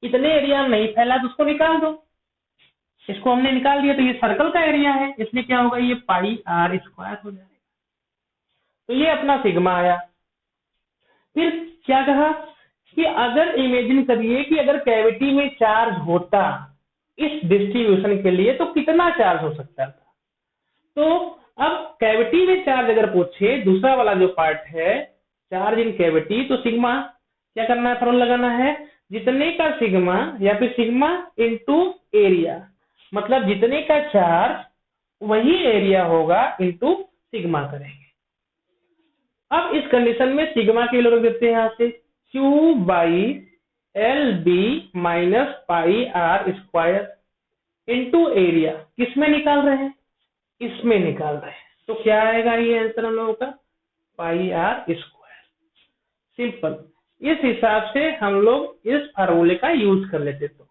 इतने एरिया में नहीं फैला तो उसको निकाल दो। इसको हमने निकाल दिया तो ये सर्कल का एरिया है, इसलिए क्या होगा, ये पाई आर स्क्वायर हो जाएगा। तो ये अपना सिग्मा आया। फिर क्या कहा कि अगर इमेजिन करिए कि अगर कैविटी में चार्ज होता इस डिस्ट्रीब्यूशन के लिए तो कितना चार्ज हो सकता था। तो अब कैविटी में चार्ज अगर पूछे, दूसरा वाला जो पार्ट है चार्ज इन कैविटी, तो सिग्मा क्या करना है, फॉर्मूला लगाना है, जितने का सिग्मा या फिर सिग्मा इंटू एरिया, मतलब जितने का चार्ज वही एरिया होगा इंटू सिग्मा करेंगे। अब इस कंडीशन में सिग्मा की वैल्यू रख देते हैं, यहाँ से Q by L B minus pi r square into area, किसमें निकाल रहे हैं, इसमें निकाल रहे हैं। तो क्या आएगा ये आंसर हम लोगों का, पाई आर स्क्वायर। सिंपल, इस हिसाब से हम लोग इस फार्मूले का यूज कर लेते। तो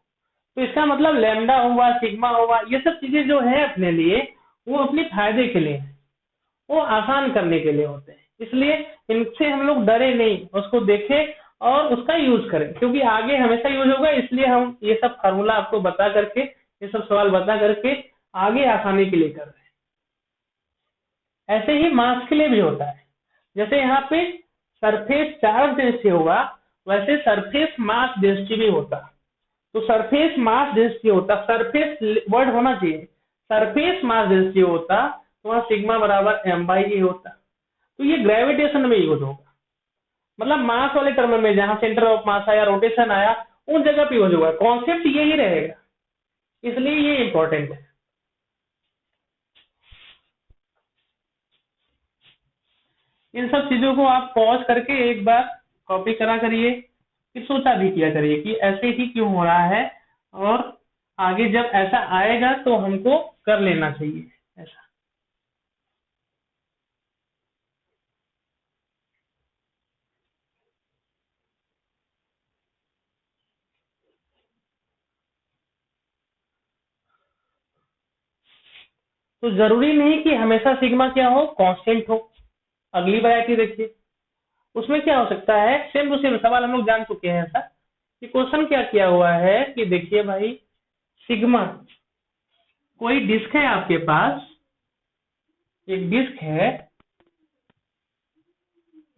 इसका मतलब लैम्डा हुआ, सिग्मा हुआ, ये सब चीजें जो है अपने लिए वो अपने फायदे के लिए है, वो आसान करने के लिए होते हैं, इसलिए इनसे हम लोग डरे नहीं, उसको देखें और उसका यूज करें, क्योंकि आगे हमेशा यूज होगा। इसलिए हम ये सब फार्मूला आपको बता करके, ये सब सवाल बता करके आगे आसानी के लिए कर रहे हैं। ऐसे ही मास के लिए भी होता है, जैसे यहाँ पे सरफेस चार्ज डेंसिटी होगा, वैसे सरफेस मास डेंसिटी भी होता। तो सरफेस मास डेंसिटी होता, सरफेस वर्ड होना चाहिए, सरफेस मास डेंसिटी होता तो वहां सिग्मा बराबर एम बाई ए होता। तो ये ग्रेविटेशन में यूज होगा, मतलब मास वाले टर्म में जहां सेंटर ऑफ मास आया, रोटेशन आया, उन जगह पे यूज होगा, कॉन्सेप्ट यही रहेगा, इसलिए ये इंपॉर्टेंट है। इन सब चीजों को आप पॉज करके एक बार कॉपी करा करिए, फिर सोचा भी किया करिए कि ऐसे ही क्यों हो रहा है, और आगे जब ऐसा आएगा तो हमको कर लेना चाहिए ऐसा। तो जरूरी नहीं कि हमेशा सिग्मा क्या हो, कांस्टेंट हो। अगली वैरायटी देखिए, उसमें क्या हो सकता है, सेम टू सेम सवाल हम लोग जान चुके हैं ऐसा कि क्वेश्चन क्या किया हुआ है कि देखिए भाई, सिग्मा कोई डिस्क है आपके पास, एक डिस्क है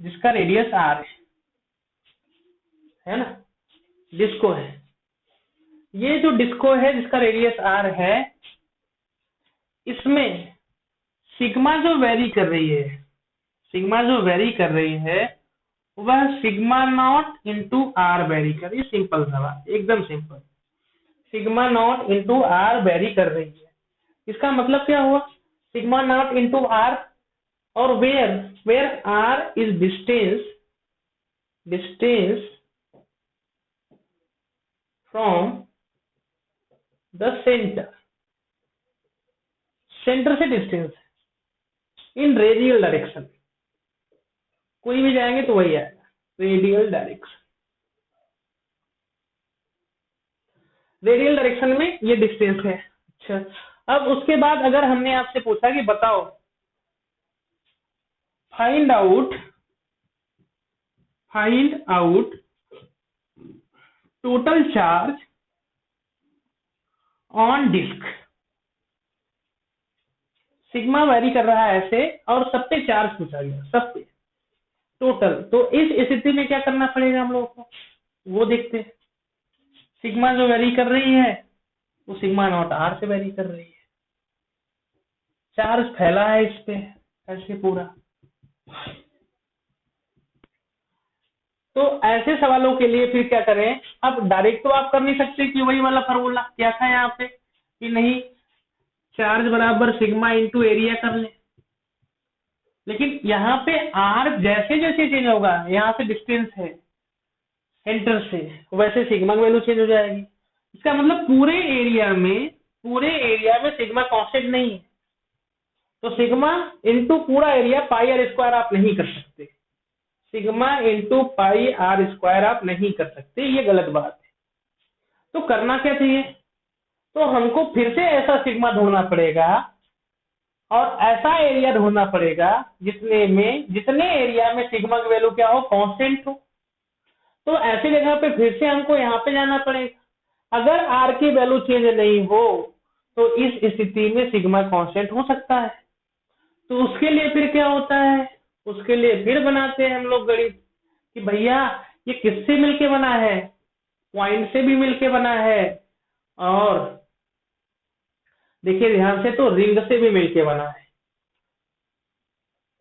जिसका रेडियस आर है ना, डिस्को है। ये जो डिस्को है जिसका रेडियस आर है, इसमें सिग्मा जो वेरी कर रही है, सिग्मा जो वेरी कर रही है वह sigma not into r vary कर रही है। सिंपल सवाल, एकदम simple, sigma not into r vary कर रही है। इसका मतलब क्या हुआ, सिग्मा नॉट इंटू आर, और where r is distance from the center से डिस्टेंस इन रेडियल डायरेक्शन, कोई भी जाएंगे तो वही आएगा, रेडियल डायरेक्शन। रेडियल डायरेक्शन में ये डिस्टेंस है। अच्छा, अब उसके बाद अगर हमने आपसे पूछा कि बताओ, find out total charge on disc, sigma vary कर रहा है ऐसे और सब पे चार्ज पूछा गया, सब पे टोटल। तो इस स्थिति में क्या करना पड़ेगा हम लोगों को, वो देखते हैं। सिग्मा जो वेरी कर रही है वो सिग्मा नॉट आर से वेरी कर रही है, चार्ज फैला है इस पे ऐसे पूरा। तो ऐसे सवालों के लिए फिर क्या करें, अब डायरेक्ट तो आप कर नहीं सकते कि वही वाला फॉर्मूला क्या था यहाँ पे कि नहीं, चार्ज बराबर सिग्मा इंटू एरिया कर ले। लेकिन यहाँ पे आर जैसे जैसे चेंज होगा, यहाँ से डिस्टेंस है सेंटर से, वैसे सिग्मा की वैल्यू चेंज हो जाएगी। इसका मतलब पूरे एरिया में सिग्मा कांस्टेंट नहीं है, तो सिग्मा इंटू पूरा एरिया पाई आर स्क्वायर आप नहीं कर सकते, sigma into pi r square आप नहीं कर सकते, ये गलत बात है। तो करना क्या चाहिए, तो हमको फिर से ऐसा सिग्मा ढूंढना पड़ेगा और ऐसा एरिया ढूंढना पड़ेगा जितने एरिया में सिग्मा की वैल्यू क्या हो, कांस्टेंट हो। तो ऐसी जगह पे फिर से हमको यहाँ पे जाना पड़ेगा। अगर आर की वैल्यू चेंज नहीं हो तो इस स्थिति में सिग्मा कांस्टेंट हो सकता है। तो उसके लिए फिर क्या होता है, उसके लिए फिर बनाते हैं हम लोग गणित कि भैया ये किससे मिलके बना है, पॉइंट से भी मिलके बना है, और देखिए ध्यान से, तो रिंग से भी मिलके बना है।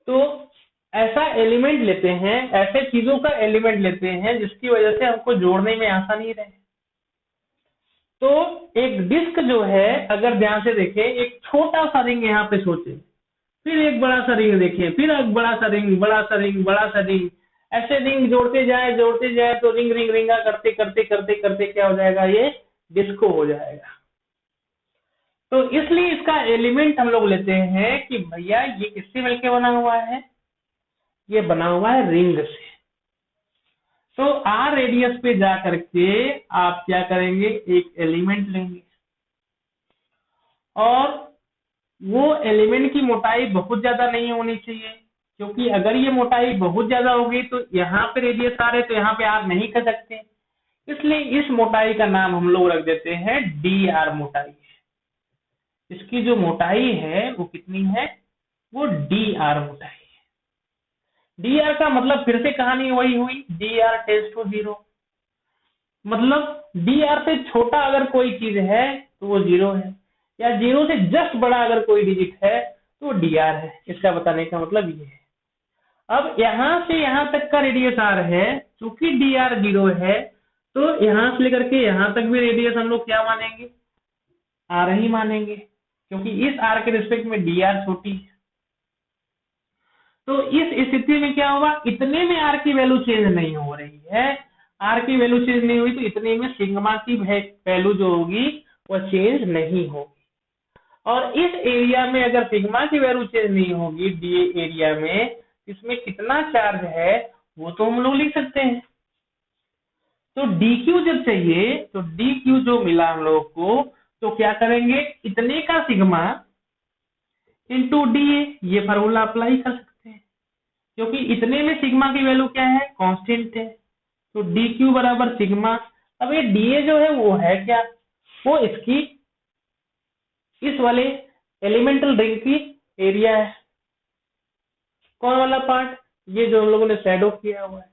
तो ऐसा एलिमेंट लेते हैं, ऐसे चीजों का एलिमेंट लेते हैं जिसकी वजह से हमको जोड़ने में आसानी रहे। तो एक डिस्क जो है, अगर ध्यान से देखें, एक छोटा सा रिंग यहाँ पे सोचे, फिर एक बड़ा सा रिंग देखें, फिर एक बड़ा सा रिंग, बड़ा सा रिंग, बड़ा सा रिंग, ऐसे रिंग जोड़ते जाए तो रिंग रिंग रिंगा करते करते करते करते क्या हो जाएगा, ये डिस्को हो जाएगा। तो इसलिए इसका एलिमेंट हम लोग लेते हैं कि भैया ये किससे मिलके बना हुआ है, ये बना हुआ है रिंग से। तो आर रेडियस पे जा करके आप क्या करेंगे, एक एलिमेंट लेंगे और वो एलिमेंट की मोटाई बहुत ज्यादा नहीं होनी चाहिए, क्योंकि अगर ये मोटाई बहुत ज्यादा होगी तो यहाँ पे रेडियस आर है तो यहाँ पे आर नहीं कर सकते। इसलिए इस मोटाई का नाम हम लोग रख देते हैं डी आर मोटाई। इसकी जो मोटाई है वो कितनी है, वो डी आर मोटाई है। डी आर का मतलब फिर से कहानी वही हुई, डी आर टेंड्स टू 0, मतलब डी आर से छोटा अगर कोई चीज है तो वो 0 है, या 0 से जस्ट बड़ा अगर कोई डिजिट है तो वो डी आर है। इसका बताने का मतलब ये है। अब यहाँ से यहाँ तक का रेडियस आर है, चूंकि डी आर 0 है तो यहाँ से लेकर के यहाँ तक भी रेडियस हम लोग क्या मानेंगे, आर ही मानेंगे, क्योंकि इस आर के रिस्पेक्ट में डी आर छोटी है। तो इस स्थिति में क्या होगा, इतने में आर की वैल्यू चेंज नहीं हो रही है, आर की वैल्यू चेंज नहीं हुई तो इतने में सिग्मा की वैल्यू जो होगी वह चेंज नहीं होगी। और इस एरिया में अगर सिग्मा की वैल्यू चेंज नहीं होगी डी एरिया में, इसमें कितना चार्ज है वो तो हम लोग लिख सकते हैं। तो डी क्यू जब चाहिए तो डी क्यू जो मिला हम लोग को, तो क्या करेंगे, इतने का सिग्मा इंटू डी ए, ये फार्मूला अप्लाई कर सकते हैं क्योंकि इतने में सिग्मा की वैल्यू क्या है, कांस्टेंट है। तो डी क्यू बराबर सिग्मा। अब ये डी ए जो है वो है क्या, वो इसकी इस वाले एलिमेंटल रिंग की एरिया है। कौन वाला पार्ट, ये जो हम लोगों ने शैडो किया हुआ है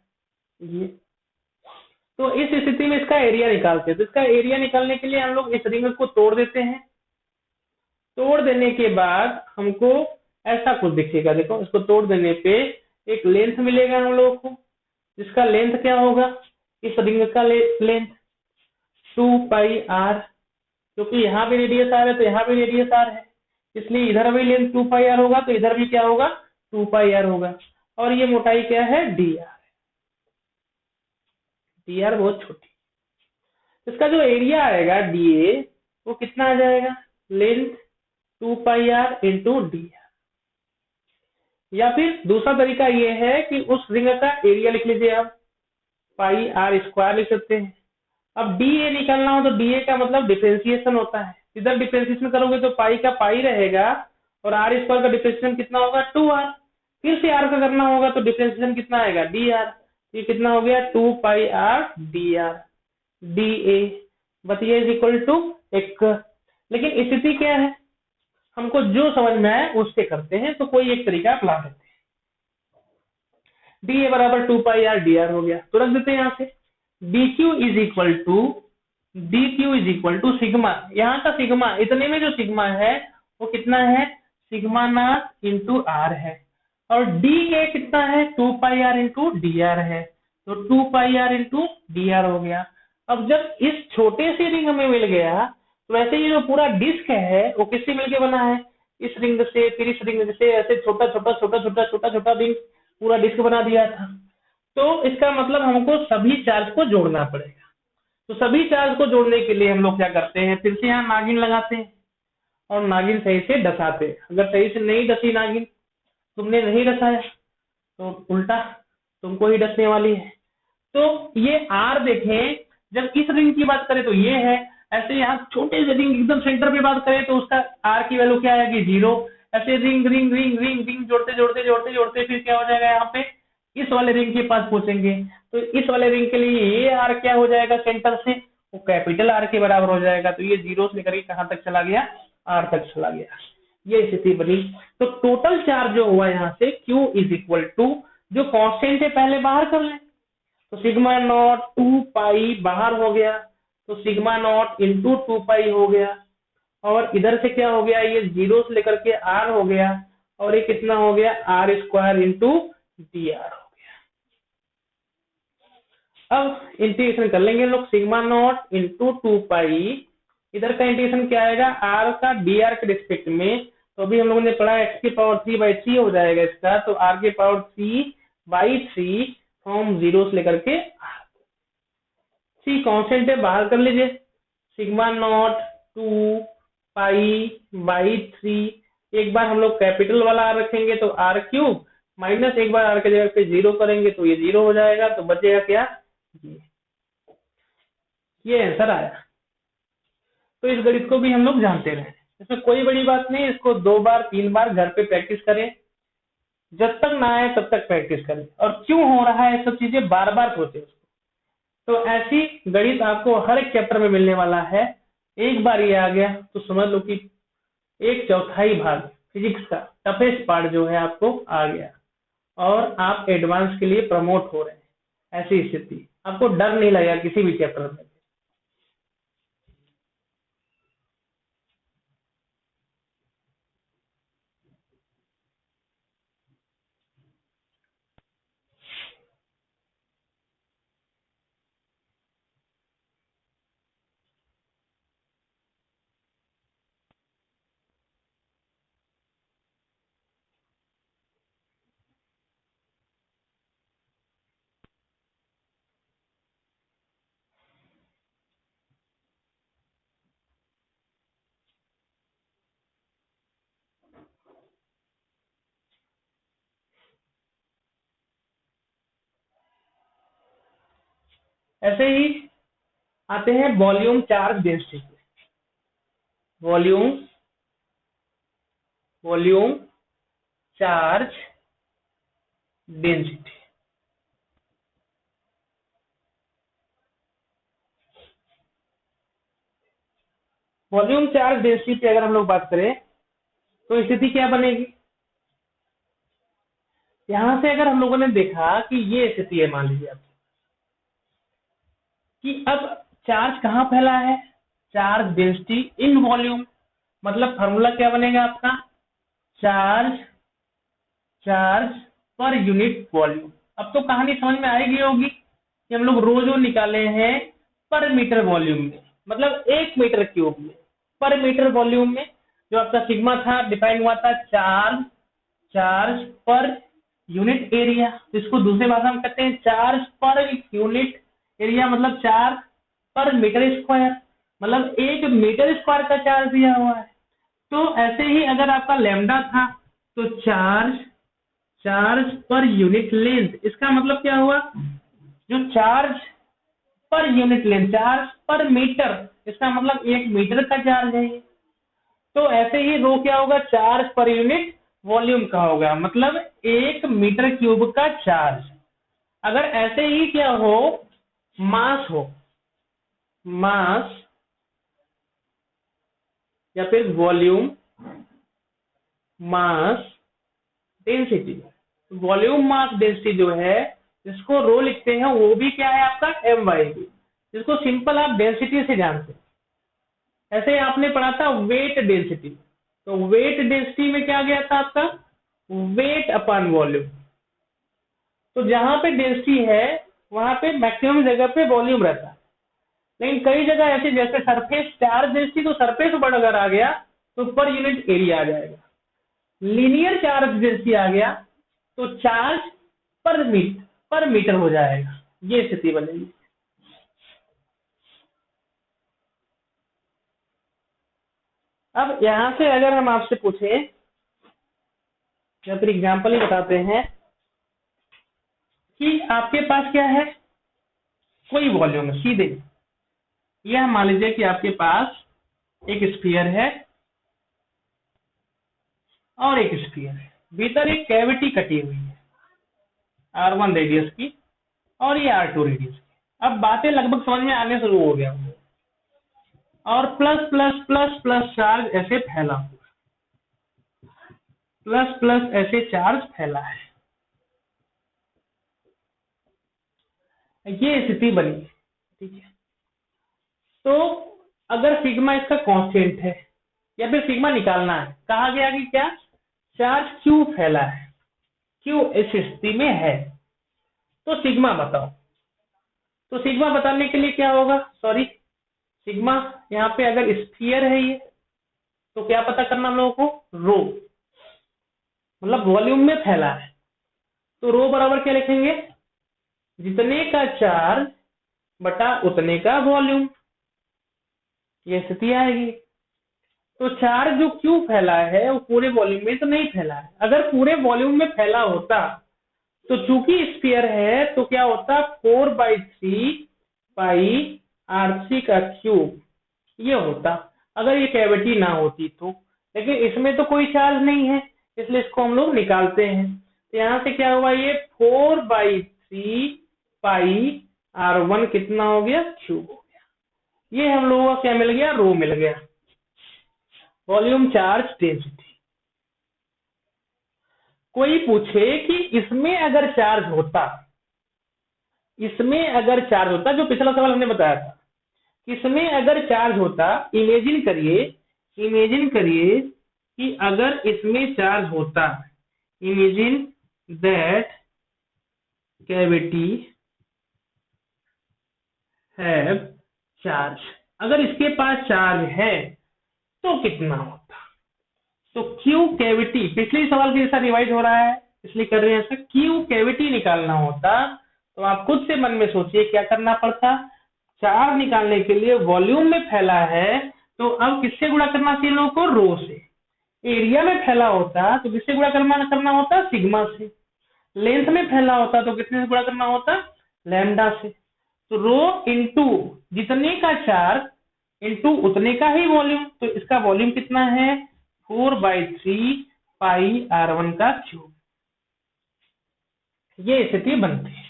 ये। तो इस स्थिति में इसका एरिया निकालते हैं। तो इसका एरिया निकालने के लिए हम लोग इस रिंग को तोड़ देते हैं। तोड़ देने के बाद हमको ऐसा कुछ दिखेगा, देखो इसको तोड़ देने पे एक लेंथ मिलेगा हम लोग को, जिसका लेंथ क्या होगा, इस रिंग का लेंथ 2πr, क्योंकि यहाँ भी रेडियस आर है तो यहाँ भी रेडियस आर है, इसलिए इधर भी लेंथ 2πr होगा तो इधर भी क्या होगा 2πr होगा। और ये मोटाई क्या है, dr। dr बहुत छोटी, इसका जो एरिया आएगा dA वो कितना आ जाएगा, लेंथ 2πr इंटू डी। या फिर दूसरा तरीका ये है कि उस रिंग का एरिया लिख लीजिए आप, पाई आर स्क्वायर लिख सकते हैं। अब डी ए निकालना हो तो डी ए का मतलब डिफरेंशिएशन होता है, इधर डिफरेंशिएशन करोगे तो पाई का पाई रहेगा और आर स्क्वायर का डिफरेंशिएशन कितना होगा 2r। फिर से आर का करना होगा तो डिफरेंशिएशन कितना आएगा डी आर, ये कितना हो गया 2πr dr डी ए, बतिए इज इक्वल टू 1। लेकिन स्थिति क्या है, हमको जो समझ में आए उससे करते हैं, तो कोई एक तरीका अपना देते हैं। डी ए बराबर 2πr dr हो गया, तो रख देते हैं यहाँ से dq is equal to sigma, यहाँ का सिग्मा इतने में जो सिग्मा है वो कितना है, सिग्मा नॉट इंटू आर है, और डी ए कितना है 2πr इंटू डी आर है, तो 2πr इंटू डी आर हो गया। अब जब इस छोटे से रिंग हमें मिल गया, तो वैसे ये जो पूरा डिस्क है वो किससे मिलके बना है, इस रिंग से फिर इस रिंग से, ऐसे छोटा छोटा छोटा छोटा छोटा छोटा रिंग पूरा डिस्क बना दिया था। तो इसका मतलब हमको सभी चार्ज को जोड़ना पड़ेगा। तो सभी चार्ज को जोड़ने के लिए हम लोग क्या करते हैं, फिर से यहाँ नागिन लगाते हैं और नागिन सही से डसाते हैं। अगर सही से नहीं डसी नागिन, तुमने नहीं डसाया तो उल्टा तुमको ही डसने वाली है। तो ये आर देखें, जब इस रिंग की बात करें तो ये है, ऐसे यहाँ छोटे से रिंग एकदम सेंटर पे बात करें तो उसका आर की वैल्यू क्या आएगी 0। ऐसे ring ring ring ring ring जोड़ते जोड़ते जोड़ते जोड़ते फिर क्या हो जाएगा, यहाँ पे इस वाले रिंग के पास पहुंचेंगे तो इस वाले रिंग के लिए ये आर क्या हो जाएगा, सेंटर से वो कैपिटल आर के बराबर हो जाएगा। तो ये 0 से लेकर के कहां तक चला गया, आर तक चला गया, ये स्थिति बनी। तो टोटल चार्ज जो हुआ यहाँ से Q इज इक्वल टू, जो कांस्टेंट है पहले बाहर कर ले, तो सिग्मा नॉट 2π बाहर हो गया, तो सिग्मा नॉट इंटू 2π हो गया, और इधर से क्या हो गया, ये 0 से लेकर के r हो गया, और ये कितना हो गया r square into d r हो गया। अब इंटीग्रेशन कर लेंगे लोग, सिग्मा नॉट इंटू 2π, इधर का इंटीग्रेशन क्या आएगा, r का dr के रिस्पेक्ट में, तो अभी हम लोगों ने पढ़ा x की पावर 3/3 हो जाएगा इसका, तो r की पावर 3/3 फ्रॉम 0 से लेकर के r। सी कांस्टेंट है, बाहर कर लीजिए, सिग्मा नॉट 2π/3, एक बार हम लोग कैपिटल वाला आर रखेंगे तो आर क्यूब, माइनस एक बार आर के जगह पे 0 करेंगे तो ये 0 हो जाएगा, तो बचेगा क्या, ये आंसर आया। तो इस गणित को भी हम लोग जानते रहे, इसमें कोई बड़ी बात नहीं, इसको 2 बार 3 बार घर पे प्रैक्टिस करें, जब तक ना आए तब तक प्रैक्टिस करें, और क्यों हो रहा है सब चीजें बार बार सोचे उसको। तो ऐसी गणित आपको हर एक चैप्टर में मिलने वाला है। एक बार ये आ गया तो समझ लो कि 1/4 भाग फिजिक्स का टफेस्ट पार्ट जो है आपको आ गया, और आप एडवांस के लिए प्रमोट हो रहे हैं। ऐसी स्थिति आपको डर नहीं लगेगा किसी भी चैप्टर में। ऐसे ही आते हैं volume charge density. Volume volume charge density. Volume charge density की अगर हम लोग बात करें तो स्थिति क्या बनेगी? यहां से अगर हम लोगों ने देखा कि ये स्थिति है, मान लीजिए आप कि अब चार्ज कहाँ फैला है? चार्ज डेंसिटी इन वॉल्यूम, मतलब फॉर्मूला क्या बनेगा आपका? Charge charge per unit volume. अब तो कहानी समझ में आएगी होगी कि हम लोग रोज निकाले हैं पर मीटर वॉल्यूम में, मतलब 1 मीटर क्यूब में पर मीटर वॉल्यूम में जो आपका सिग्मा था डिफाइन हुआ था charge charge per unit area. इसको दूसरे भाषा में कहते हैं चार्ज पर यूनिट एरिया, मतलब चार्ज पर मीटर स्क्वायर, मतलब 1 मीटर स्क्वायर का चार्ज दिया हुआ है। तो ऐसे ही अगर आपका लैम्डा था तो charge charge per unit length, इसका मतलब क्या हुआ? जो charge per unit length, charge पर मीटर, इसका मतलब 1 मीटर का चार्ज है ये। तो ऐसे ही रो क्या होगा? चार्ज पर यूनिट वॉल्यूम का होगा, मतलब 1 मीटर क्यूब का चार्ज। अगर ऐसे ही क्या हो, मास या फिर volume mass density, volume mass density जो है जिसको रो लिखते हैं वो भी क्या है आपका? m/v, जिसको सिंपल आप डेंसिटी से जानते हैं। ऐसे आपने पढ़ा था वेट डेंसिटी, तो वेट डेंसिटी में क्या गया था आपका? Weight upon volume. तो जहां पे डेंसिटी है वहां पे मैक्सिमम जगह पे वॉल्यूम रहता है, लेकिन कई जगह ऐसे जैसे सरफेस चार्ज डेंसिटी, तो सरफेस पर अगर आ गया तो पर यूनिट एरिया आ जाएगा। लीनियर चार्ज डेंसिटी आ गया तो चार्ज पर मीटर हो जाएगा, ये स्थिति बनेगी। अब यहां से अगर हम आपसे पूछे या फिर एग्जांपल ही बताते हैं कि आपके पास क्या है? कोई वॉल्यूम है सीधे, यह मान लीजिए कि आपके पास एक स्फीयर है और एक स्फीयर है, भीतर एक कैविटी कटी हुई है r1 रेडियस की और ये r2 रेडियस की। अब बातें लगभग समझ में आने शुरू हो गया और plus plus plus plus charge ऐसे फैला हुआ, प्लस प्लस ऐसे चार्ज फैला है, ये स्थिति बनी। ठीक है, तो अगर सिग्मा इसका कांस्टेंट है या फिर सिग्मा निकालना है, कहा गया कि क्या चार्ज क्यों फैला है, क्यों इस स्थिति में है, तो सिग्मा बताओ। तो सिग्मा बताने के लिए क्या होगा? सॉरी, सिग्मा यहाँ पे अगर स्फीयर है ये, तो क्या पता करना हम लोगों को? रो, मतलब वॉल्यूम में फैला है, तो रो बराबर क्या लिखेंगे? जितने का चार्ज बटा उतने का वॉल्यूम, ये स्थिति आएगी। तो चार्ज जो क्यों फैला है वो पूरे वॉल्यूम में तो नहीं फैला है। अगर पूरे वॉल्यूम में फैला होता तो चूंकि स्फीयर है तो क्या होता? 4/3 पाई r3 का क्यूब ये होता, अगर ये कैविटी ना होती तो। लेकिन इसमें तो कोई चार्ज नहीं है, इसलिए इसको हम लोग निकालते हैं। तो यहाँ से क्या हुआ? ये 4/3 पाई r1 कितना हो गया? क्यूब हो गया। ये हम लोगों को क्या मिल गया? रो मिल गया, वॉल्यूम चार्ज डेंसिटी। कोई पूछे कि इसमें अगर चार्ज होता, जो पिछला सवाल हमने बताया था, इसमें अगर चार्ज होता, इमेजिन करिए कि अगर इसमें चार्ज होता, imagine that cavity have charge, अगर इसके पास चार्ज है तो कितना होता? तो क्यू कैविटी पिछले सवाल के जैसा रिवाइज हो रहा है, इसलिए कर रहे हैं ऐसा। क्यू कैविटी निकालना होता तो आप खुद से मन में सोचिए क्या करना पड़ता। चार्ज निकालने के लिए वॉल्यूम में फैला है तो अब किससे गुणा करना चाहिए लोगों को? रो से। एरिया में फैला होता तो किससे गुणा करना होता? सिग्मा से। लेंथ में फैला होता तो कितने से गुणा करना होता? लैम्डा से। तो रो इंटू जितने का चार्ज इंटू उतने का ही वॉल्यूम, तो इसका वॉल्यूम कितना है 4/3 पाई r1 का क्यूब। ये स्थिति बनती है।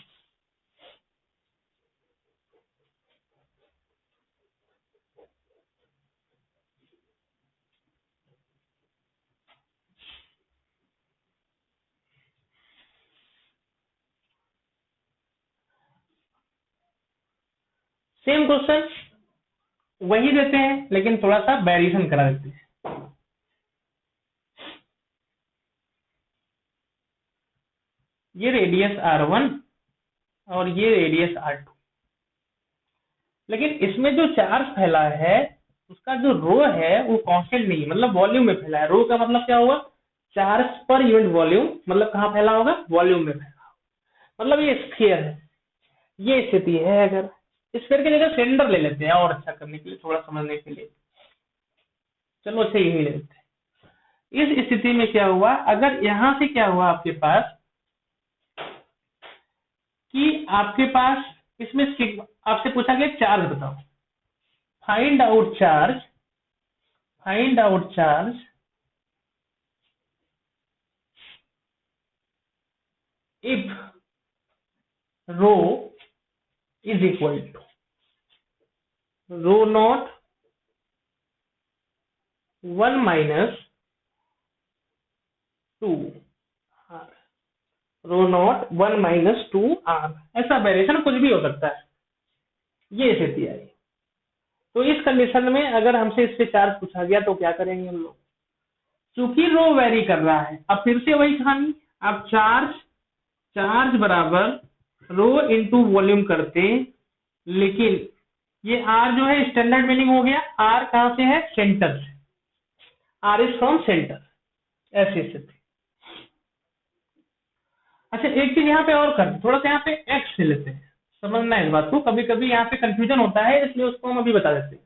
सेम क्वेश्चन वही देते हैं लेकिन थोड़ा सा वेरिएशन करा देते हैं। ये रेडियस r1 और ये रेडियस r2, लेकिन इसमें जो चार्ज फैला है उसका जो रो है वो कांस्टेंट नहीं है, मतलब वॉल्यूम में फैला है। रो का मतलब क्या होगा, चार्ज पर यूनिट वॉल्यूम, मतलब कहाँ फैला होगा, वॉल्यूम में फैला होगा। मतलब ये स्फीयर है, ये स्थिति है। अगर स्फीयर की जगह सिलेंडर ले लेते हैं और अच्छा करने के लिए, थोड़ा समझने के लिए, चलो अच्छा यही ले लेते हैं। इस स्थिति में क्या हुआ, अगर यहां से क्या हुआ आपके पास कि आपके पास इसमें आपसे पूछा गया चार्ज बताओ, find out charge, find out charge if rho is equal to rho not 1 minus 2 r, rho not 1 minus 2 r, ऐसा वेरिएशन कुछ भी हो सकता है। ये स्थिति आई। तो इस कंडीशन में अगर हमसे इससे चार्ज पूछा गया तो क्या करेंगे हम लोग, चूंकि रो वेरी कर रहा है, अब फिर से वही कहानी, अब चार्ज बराबर रो इंटू वॉल्यूम करते, लेकिन ये r जो है स्टैंडर्ड मीनिंग हो गया, r कहां से है, सेंटर से, r इज फ्रॉम सेंटर, ऐसी स्थिति। अच्छा एक चीज यहाँ पे और कर, थोड़ा सा यहाँ पे x ले लेते हैं, समझना है इस बात को, कभी कभी यहाँ पे कंफ्यूजन होता है इसलिए उसको हम अभी बता देते हैं।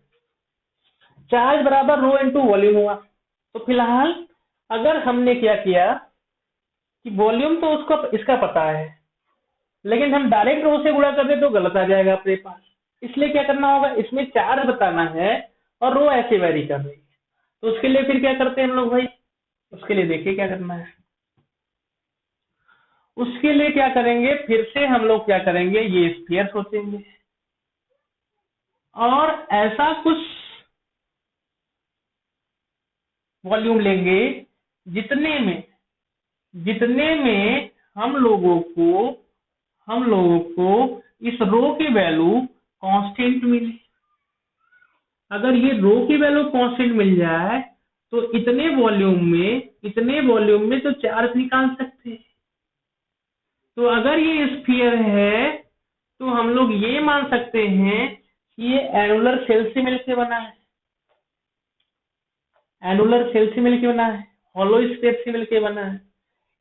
चार्ज बराबर रो इंटू वॉल्यूम हुआ, तो फिलहाल अगर हमने क्या किया कि वॉल्यूम तो उसको इसका पता है, लेकिन हम डायरेक्ट रो से गुणा कर दे तो गलत आ जाएगा अपने पास, इसलिए क्या करना होगा, इसमें चार्ज बताना है और रो ऐसे वेरी कर रही है, तो उसके लिए फिर क्या करते हैं हम लोग भाई, उसके लिए देखिए क्या करना है। उसके लिए क्या करेंगे, फिर से हम लोग क्या करेंगे, ये स्फीयर सोचेंगे और ऐसा कुछ वॉल्यूम लेंगे जितने में हम लोगों को इस रो की वैल्यू कांस्टेंट मिले। अगर ये रो की वैल्यू कांस्टेंट मिल जाए तो इतने वॉल्यूम में तो चार्ज निकाल सकते हैं। तो अगर ये स्फीयर है तो हम लोग ये मान सकते हैं कि ये एनुलर शेल से मिलकर बना है, एनुलर शेल से मिलकर बना है, हॉलो स्फीयर से मिलकर बना है।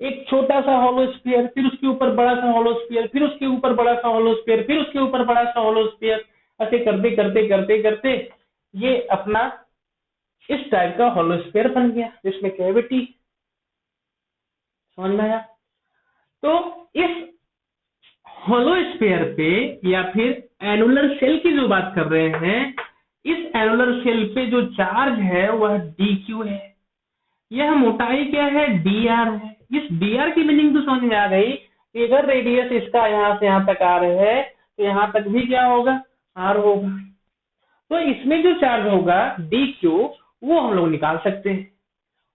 एक छोटा सा हॉलो स्फीयर, फिर उसके ऊपर बड़ा सा हॉलो स्फीयर, फिर उसके ऊपर बड़ा सा हॉलो स्फीयर, फिर उसके ऊपर बड़ा सा हॉलो स्फीयर, ऐसे करते करते करते करते ये अपना इस टाइप का हॉलो स्फीयर बन गया जिसमें कैविटी, समझ में आया। तो इस हॉलो स्फीयर पे या फिर एनुलर शेल की जो बात कर रहे हैं, इस एनुलर शेल पे जो चार्ज है वह dq है, यह मोटाई क्या है, dr है। इस dr की मीनिंग तो समझ में आ गई, अगर रेडियस इसका यहाँ से यहाँ तक r है तो यहाँ तक भी क्या होगा, r होगा। तो इसमें जो चार्ज होगा dq वो हम लोग निकाल सकते हैं।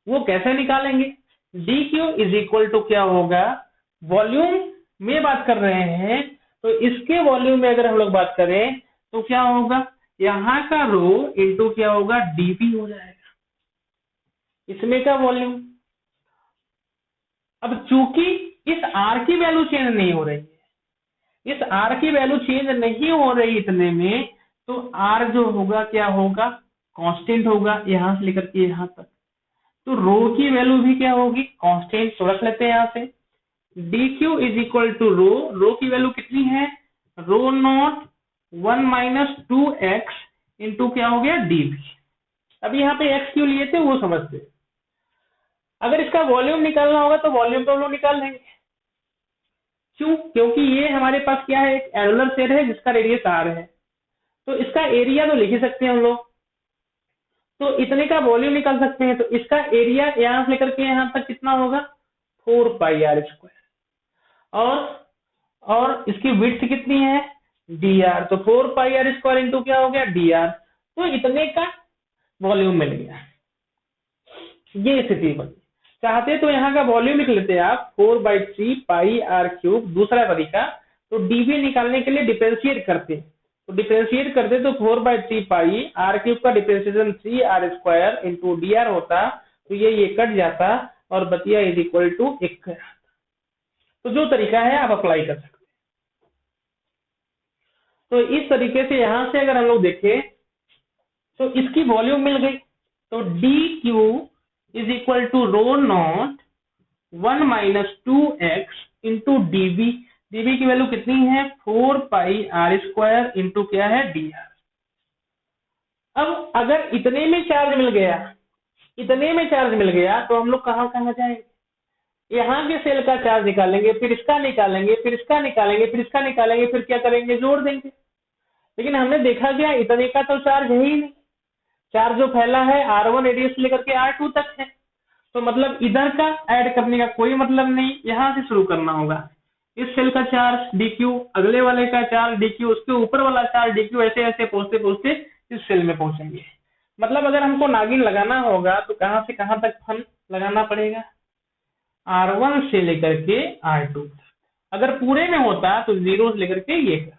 वो कैसे निकालेंगे, dq इज इक्वल टू क्या होगा, वॉल्यूम में बात कर रहे हैं तो इसके वॉल्यूम में अगर हम लोग बात करें तो क्या होगा, यहाँ का रो इंटू क्या होगा, dv हो जाएगा, इसमें का वॉल्यूम। अब चूंकि इस r की वैल्यू चेंज नहीं हो रही है, इस r की वैल्यू चेंज नहीं हो रही इतने में, तो r जो होगा क्या होगा, कांस्टेंट होगा यहां से लेकर के यहां तक। तो रो की वैल्यू भी क्या होगी, कांस्टेंट, तो रख लेते हैं यहां से dq इज इक्वल टू रो की वैल्यू कितनी है, rho not 1 minus 2x into क्या हो गया, dv। अब यहाँ पे x क्यों लिए थे वो समझते हैं। अगर इसका वॉल्यूम निकालना होगा तो वॉल्यूम तो हम लोग निकाल लेंगे, क्यों? क्योंकि ये हमारे पास क्या है, एक एनुलर शेल है जिसका रेडियस r है, तो इसका एरिया तो लिख ही सकते हैं हम लोग, तो इतने का वॉल्यूम निकाल सकते हैं। तो इसका एरिया यहाँ से लेकर के यहाँ तक कितना होगा, 4πr²। और इसकी विड्थ कितनी है, dr, तो 4πr² इंटू क्या हो गया, dr, तो इतने का वॉल्यूम मिल गया। ये स्थिति बनी। चाहते तो यहाँ का वॉल्यूम लिख लेते हैं आप, 4/3πr³। दूसरा तरीका, तो dv निकालने के लिए डिफरेंशिएट करते, तो डिफरेंशिएट करते तो 4/3πr³ का डिफरेंशिएशन 3r² इंटू dr होता, तो ये कट जाता और बतिया इज इक्वल टू 1। तो जो तरीका है आप अप्लाई कर सकते हैं। तो इस तरीके से यहां से अगर हम लोग देखें तो इसकी वॉल्यूम मिल गई, तो dq is equal to ρ0 1 - 2x into dv। dv की वैल्यू कितनी है, 4πr² इंटू क्या है, dr। अब अगर इतने में चार्ज मिल गया, इतने में चार्ज मिल गया, तो हम लोग कहाँ जाएंगे, यहाँ के सेल का चार्ज निकालेंगे, फिर इसका निकालेंगे, फिर इसका निकालेंगे, फिर इसका निकालेंगे, फिर क्या करेंगे, जोड़ देंगे। लेकिन हमने देखा क्या, इतने का तो चार्ज है ही नहीं। चार्ज जो फैला है r1 रेडियस से लेकर के r2 तक है, तो मतलब इधर का ऐड करने का कोई मतलब नहीं, यहाँ से शुरू करना होगा। इस सेल का चार्ज dq, अगले वाले का चार्ज dq, उसके ऊपर वाला चार्ज dq, ऐसे ऐसे पहुंचते पहुंचते इस सेल में पहुंचेंगे। मतलब अगर हमको नागिन लगाना होगा तो कहां से कहां तक फन लगाना पड़ेगा, r1 से लेकर के r2। अगर पूरे में होता तो 0 से लेकर के ये,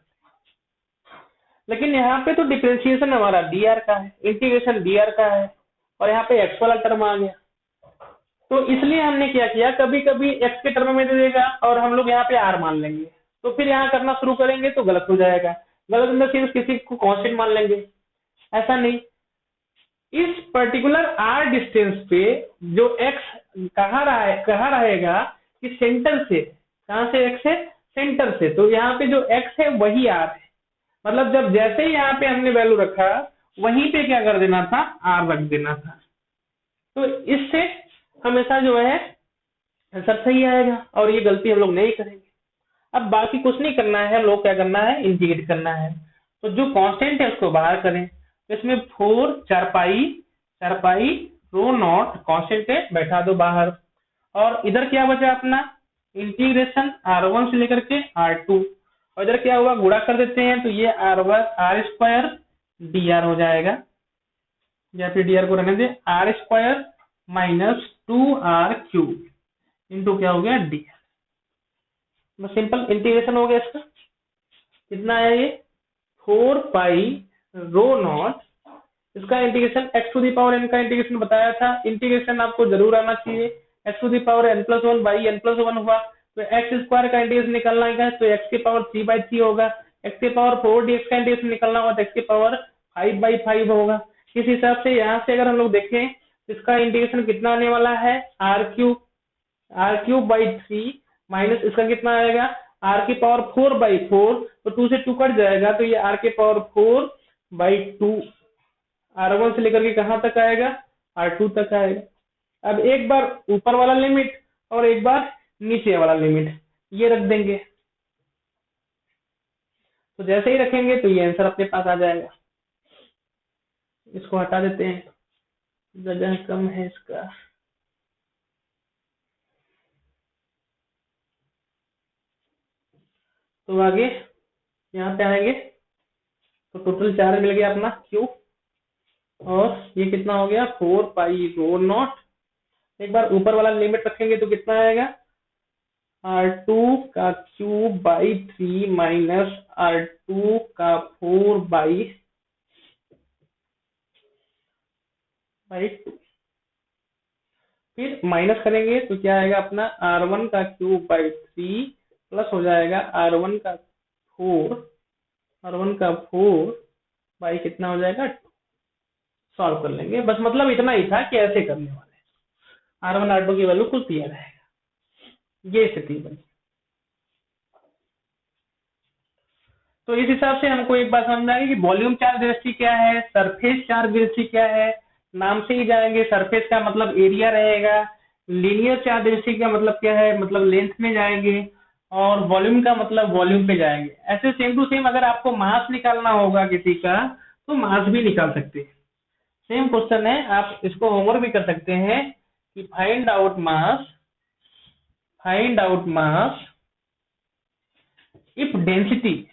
लेकिन यहाँ पे तो डिफरेंशिएशन हमारा dr का है, इंटीग्रेशन dr का है, और यहाँ पे x वाला टर्म आ गया। तो इसलिए हमने क्या किया, कभी कभी x के टर्म में दे देगा और हम लोग यहाँ पे r मान लेंगे, तो फिर यहाँ करना शुरू करेंगे तो गलत हो जाएगा। गलत मतलब सिर्फ किसी को कांस्टेंट मान लेंगे, ऐसा नहीं। इस पर्टिकुलर r डिस्टेंस पे जो x कहाँ रहेगा कि सेंटर से, कहाँ से, x है सेंटर से, तो यहाँ पे जो x है वही r है। मतलब जब जैसे ही यहाँ पे हमने वैल्यू रखा, वहीं पे क्या कर देना था, r रख देना था। तो इससे हमेशा जो है आंसर सही आएगा, और ये गलती हम लोग नहीं करेंगे। अब बाकी कुछ नहीं करना है, हम लोग क्या करना है, इंटीग्रेट करना है। तो जो कांस्टेंट है उसको बाहर करें, तो इसमें 4 पाई ρ0 कांस्टेंट है, बैठा दो बाहर। और इधर क्या बचा अपना, इंटीग्रेशन r1 से लेकर के r2, और इधर क्या हुआ, गुणा कर देते हैं, तो ये r² dr हो जाएगा, या फिर dr को रहने दे, r² - 2r³ इंटू क्या हो गया, dr। बस सिंपल इंटीग्रेशन हो गया इसका। कितना है ये, 4 पाई ρ0, इसका इंटीग्रेशन x⁴n का इंटीग्रेशन बताया था। इंटीग्रेशन आपको जरूर आना चाहिए, x⁴n+1/n+1 हुआ, तो x² का इंटीग्रेशन निकालना है, तो x⁴3/3 होगा। x⁴4dx का इंटीग्रेशन निकालना होगा, तो x⁵5/5 होगा। इस हिसाब से यहाँ से अगर हम लोग देखें, इसका इंटीग्रेशन कितना आने वाला है, r³ माइनस इसका कितना आएगा, r⁴4/4, तो 2 से 2 कट जाएगा, तो ये r⁴4/2 r1 से लेकर के कहां तक आएगा, r2 तक आएगा। अब एक बार ऊपर वाला लिमिट और एक बार नीचे वाला लिमिट ये रख देंगे, तो जैसे ही रखेंगे तो ये आंसर अपने पास आ जाएगा। इसको हटा देते हैं, जगह कम है इसका। तो आगे यहाँ पे आएंगे, तो टोटल चार्ज मिल गया अपना Q, और ये कितना हो गया, 4 पाई ρ0। एक बार ऊपर वाला लिमिट रखेंगे तो कितना आएगा, r2³/3 माइनस r2⁴/2, फिर माइनस करेंगे तो क्या आएगा अपना, r1⁵/3 प्लस हो जाएगा r1⁴ कितना हो जाएगा, 2। सॉल्व कर लेंगे, बस मतलब इतना ही था कि ऐसे करने वाले, r1 r2 की वैल्यू कुछ दिया रहेगा। ये स्थिति बनी। तो इस हिसाब से हमको एक बात समझ आएगी कि वॉल्यूम चार्ज डेंसिटी क्या है, सरफेस चार्ज डेंसिटी क्या है। नाम से ही जाएंगे, सरफेस का मतलब एरिया रहेगा, लीनियर चार्ज डेंसिटी का मतलब क्या है, मतलब लेंथ में जाएंगे, और वॉल्यूम का मतलब वॉल्यूम पे जाएंगे। ऐसे सेम टू सेम अगर आपको मास निकालना होगा किसी का तो मास भी निकाल सकते हैं। सेम क्वेश्चन है, आप इसको होमवर्क भी कर सकते हैं कि find out mass if density,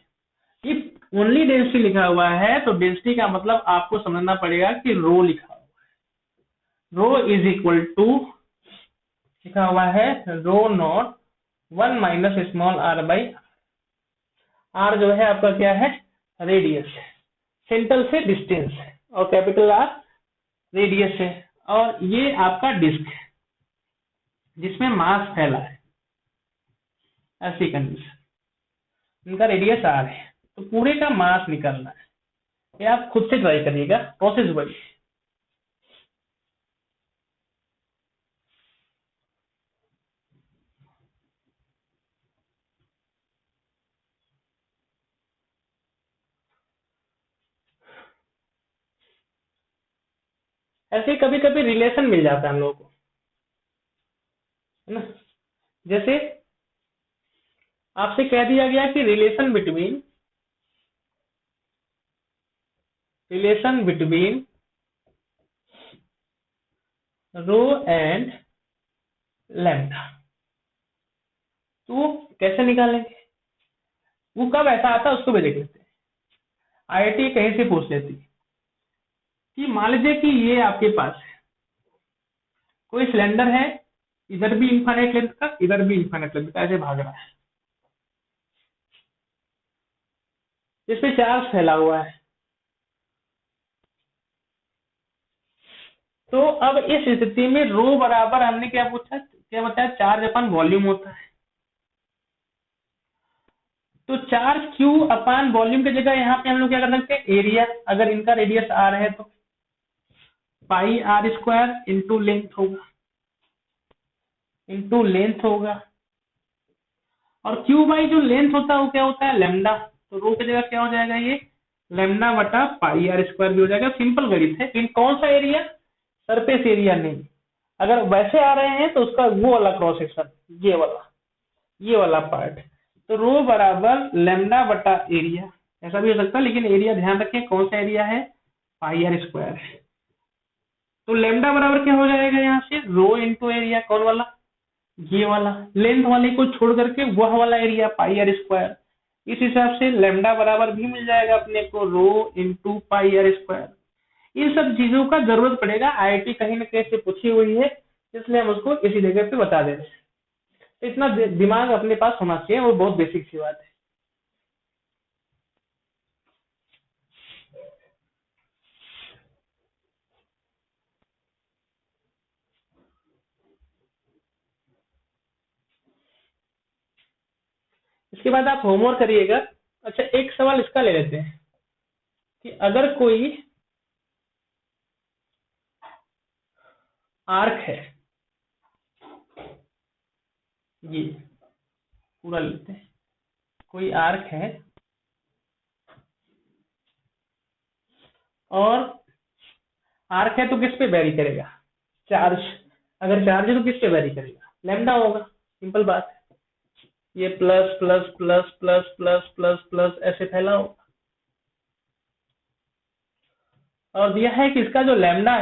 if only density लिखा हुआ है तो डेंसिटी का मतलब आपको समझना पड़ेगा कि रो लिखा हुआ है। रो इज इक्वल टू लिखा हुआ है rho not 1 minus small r by r जो है आपका क्या है, रेडियस है, सेंटर से डिस्टेंस है, और कैपिटल आर रेडियस है, और ये आपका डिस्क है जिसमें मास फैला है। ऐसी कंडीशन, इनका रेडियस आर है, तो पूरे का मास निकालना है। ये आप खुद से ट्राई करिएगा, प्रोसेस वही। ऐसे कभी कभी रिलेशन मिल जाता है हम लोगों को, है ना। जैसे आपसे कह दिया गया कि relation between rho and lambda, तो कैसे निकालेंगे, वो कब ऐसा आता है उसको भी देख लेते हैं। आईआईटी कहीं से पूछ लेती कि मान लीजिए कि ये आपके पास है कोई सिलेंडर है, इधर भी इनफाइनाइट लेंथ का, इधर भी इनफाइनाइट लेंथ का, ऐसे भाग रहा है, इस पे चार्ज फैला हुआ है। तो अब इस स्थिति में रो बराबर हमने क्या पूछा, क्या बताया, चार्ज अपन वॉल्यूम होता है। तो चार्ज क्यू अपान वॉल्यूम की जगह यहाँ पे हम लोग क्या कर सकते हैं, एरिया, अगर इनका रेडियस आर है तो पाई आर स्क्वायर इंटू लेंथ होगा, और क्यू बाई जो लेंथ होता है वो क्या होता है, लेमडा। तो रो की जगह क्या हो जाएगा, ये लेमडा बटा पाई आर स्क्वायर भी हो जाएगा। सिंपल गणित है। इन कौन सा एरिया, सरफेस एरिया नहीं। अगर वैसे आ रहे हैं तो उसका वो वाला क्रॉस सेक्शन, ये वाला पार्ट। तो रो बराबर लेमडा बटा एरिया, ऐसा भी हो सकता है, लेकिन एरिया ध्यान रखें कौन सा एरिया है, पाई आर स्क्वायर है। तो लेमडा बराबर क्या हो जाएगा, यहाँ से रो इंटू एरिया, कौन वाला, ये वाला, लेंथ वाले को छोड़ करके वह वाला एरिया पाई आर स्क्वायर। इस हिसाब से लेमडा बराबर भी मिल जाएगा अपने को rho into pi r square. इन सब चीजों का जरूरत पड़ेगा, आईआईटी कहीं ना कहीं से पूछी हुई है, इसलिए हम उसको इसी जगह पे बता दे रहे हैं। तो इतना दिमाग अपने पास होना चाहिए, वो बहुत बेसिक सी बात है। इसके बाद आप होमवर्क करिएगा। अच्छा, एक सवाल इसका ले लेते हैं कि अगर कोई आर्क है, ये पूरा लेते हैं, कोई आर्क है और आर्क है तो किस पे वेरी करेगा, चार्ज। अगर चार्ज है तो किस पे वेरी करेगा, लैम्डा होगा, सिंपल बात है। ये plus plus plus plus plus plus plus ऐसे फैला होगा, और दिया है कि इसका जो लैम्डा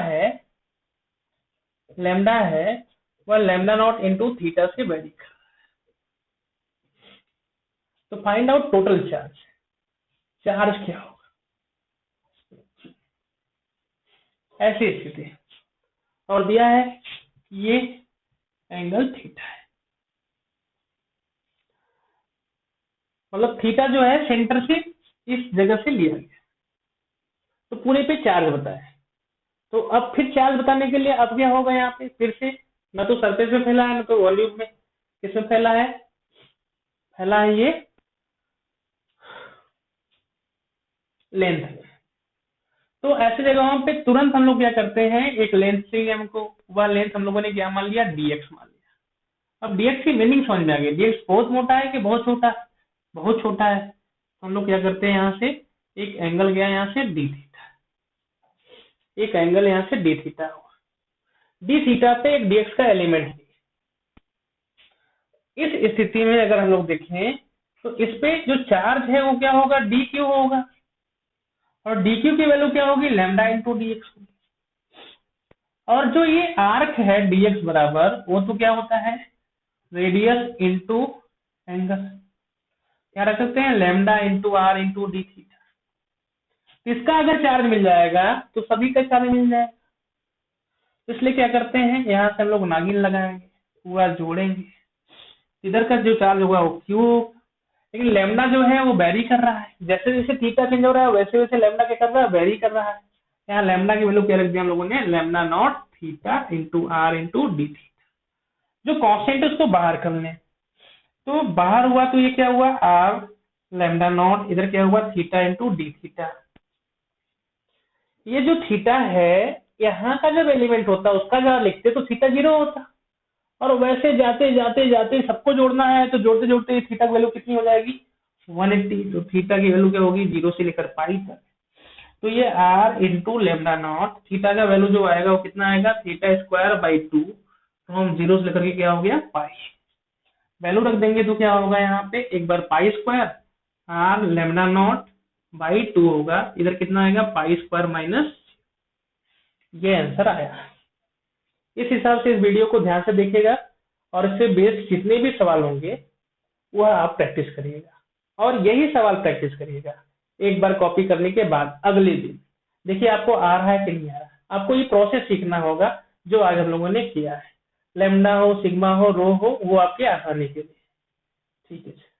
है वह लैम्डा नॉट इंटू थीटा से वेरी कर। तो फाइंड आउट टोटल चार्ज क्या होगा ऐसी स्थिति। और दिया है ये एंगल थीटा है, मतलब थीटा जो है सेंटर से इस जगह से लिया गया, तो पूरे पे चार्ज बताया। तो अब फिर चार्ज बताने के लिए अब क्या होगा, यहाँ पे फिर से ना तो सरफेस में फैला है ना तो वॉल्यूम में, किसमें फैला है, ये लेंथ में। तो ऐसी जगहों पे तुरंत हम लोग क्या करते हैं, एक लेंथ से हमको वह लेंथ हम लोगों ने क्या मान लिया, dx मान लिया। अब dx की मीनिंग समझ में आ गई, dx बहुत मोटा है कि बहुत छोटा है, बहुत छोटा है। तो हम लोग क्या करते हैं, यहाँ से एक एंगल गया यहाँ से डी थीटा, एक एंगल यहाँ से डी थीटा हुआ, डी थीटा पे एक dx का एलिमेंट है, इस स्थिति में अगर हम लोग देखें तो इस पे जो चार्ज है वो क्या होगा, डी क्यू होगा, और डी क्यू की वैल्यू क्या होगी, लैम्डा इंटू डी एक्स। और जो ये आर्क है dx बराबर, वो तो क्या होता है, रेडियस इंटू एंगल, क्या रख सकते हैं, lambda into r into d theta. इसका अगर चार्ज मिल जाएगा तो सभी का चार्ज मिल जाएगा। इसलिए क्या करते हैं, यहाँ से हम लोग नागिन लगाएंगे, पूरा जोड़ेंगे, इधर का जो चार्ज होगा वो क्यू, लेकिन लैम्डा जो है वो वेरी कर रहा है, जैसे जैसे थीटा चेंज हो रहा है वैसे वैसे लैम्डा क्या कर रहा है, वेरी कर रहा है। यहाँ लैम्डा की वैल्यू क्या रख दिया हम लोगों ने, lambda not theta into r into d theta. जो कांस्टेंट है उसको बाहर कर लें, तो बाहर हुआ तो ये क्या हुआ, आर लैम्डा नॉट, इधर क्या हुआ, थीटा इंटू डी थीटा। ये जो थीटा है, यहाँ का जब एलिमेंट होता उसका जहाँ लिखते तो थीटा 0 होता, और वैसे जाते जाते जाते सबको जोड़ना है तो जोड़ते जोड़ते थीटा की वैल्यू कितनी हो जाएगी, 180। तो थीटा की वैल्यू क्या होगी, 0 से लेकर पाई तक। तो ये r into lambda not, theta का वैल्यू जो आएगा वो कितना आएगा, थीटा स्क्वायर बाई 2। तो हम 0 से लेकर के क्या हो गया, पाई, वैल्यू रख देंगे तो क्या होगा, यहाँ पे एक बार pi square r lambda not by 2 होगा, इधर कितना आएगा, पाई स्क्वायर माइनस, ये आंसर आया। इस हिसाब से इस वीडियो को ध्यान से देखिएगा, और इससे बेस्ड जितने भी सवाल होंगे वह आप प्रैक्टिस करिएगा, और यही सवाल प्रैक्टिस करिएगा एक बार कॉपी करने के बाद अगले दिन। देखिए आपको आ रहा है कि नहीं आ रहा, आपको ये प्रोसेस सीखना होगा जो आज हम लोगों ने किया है, लेमडा हो, सिग्मा हो, रो हो, वो आपके आसानी के लिए। ठीक है।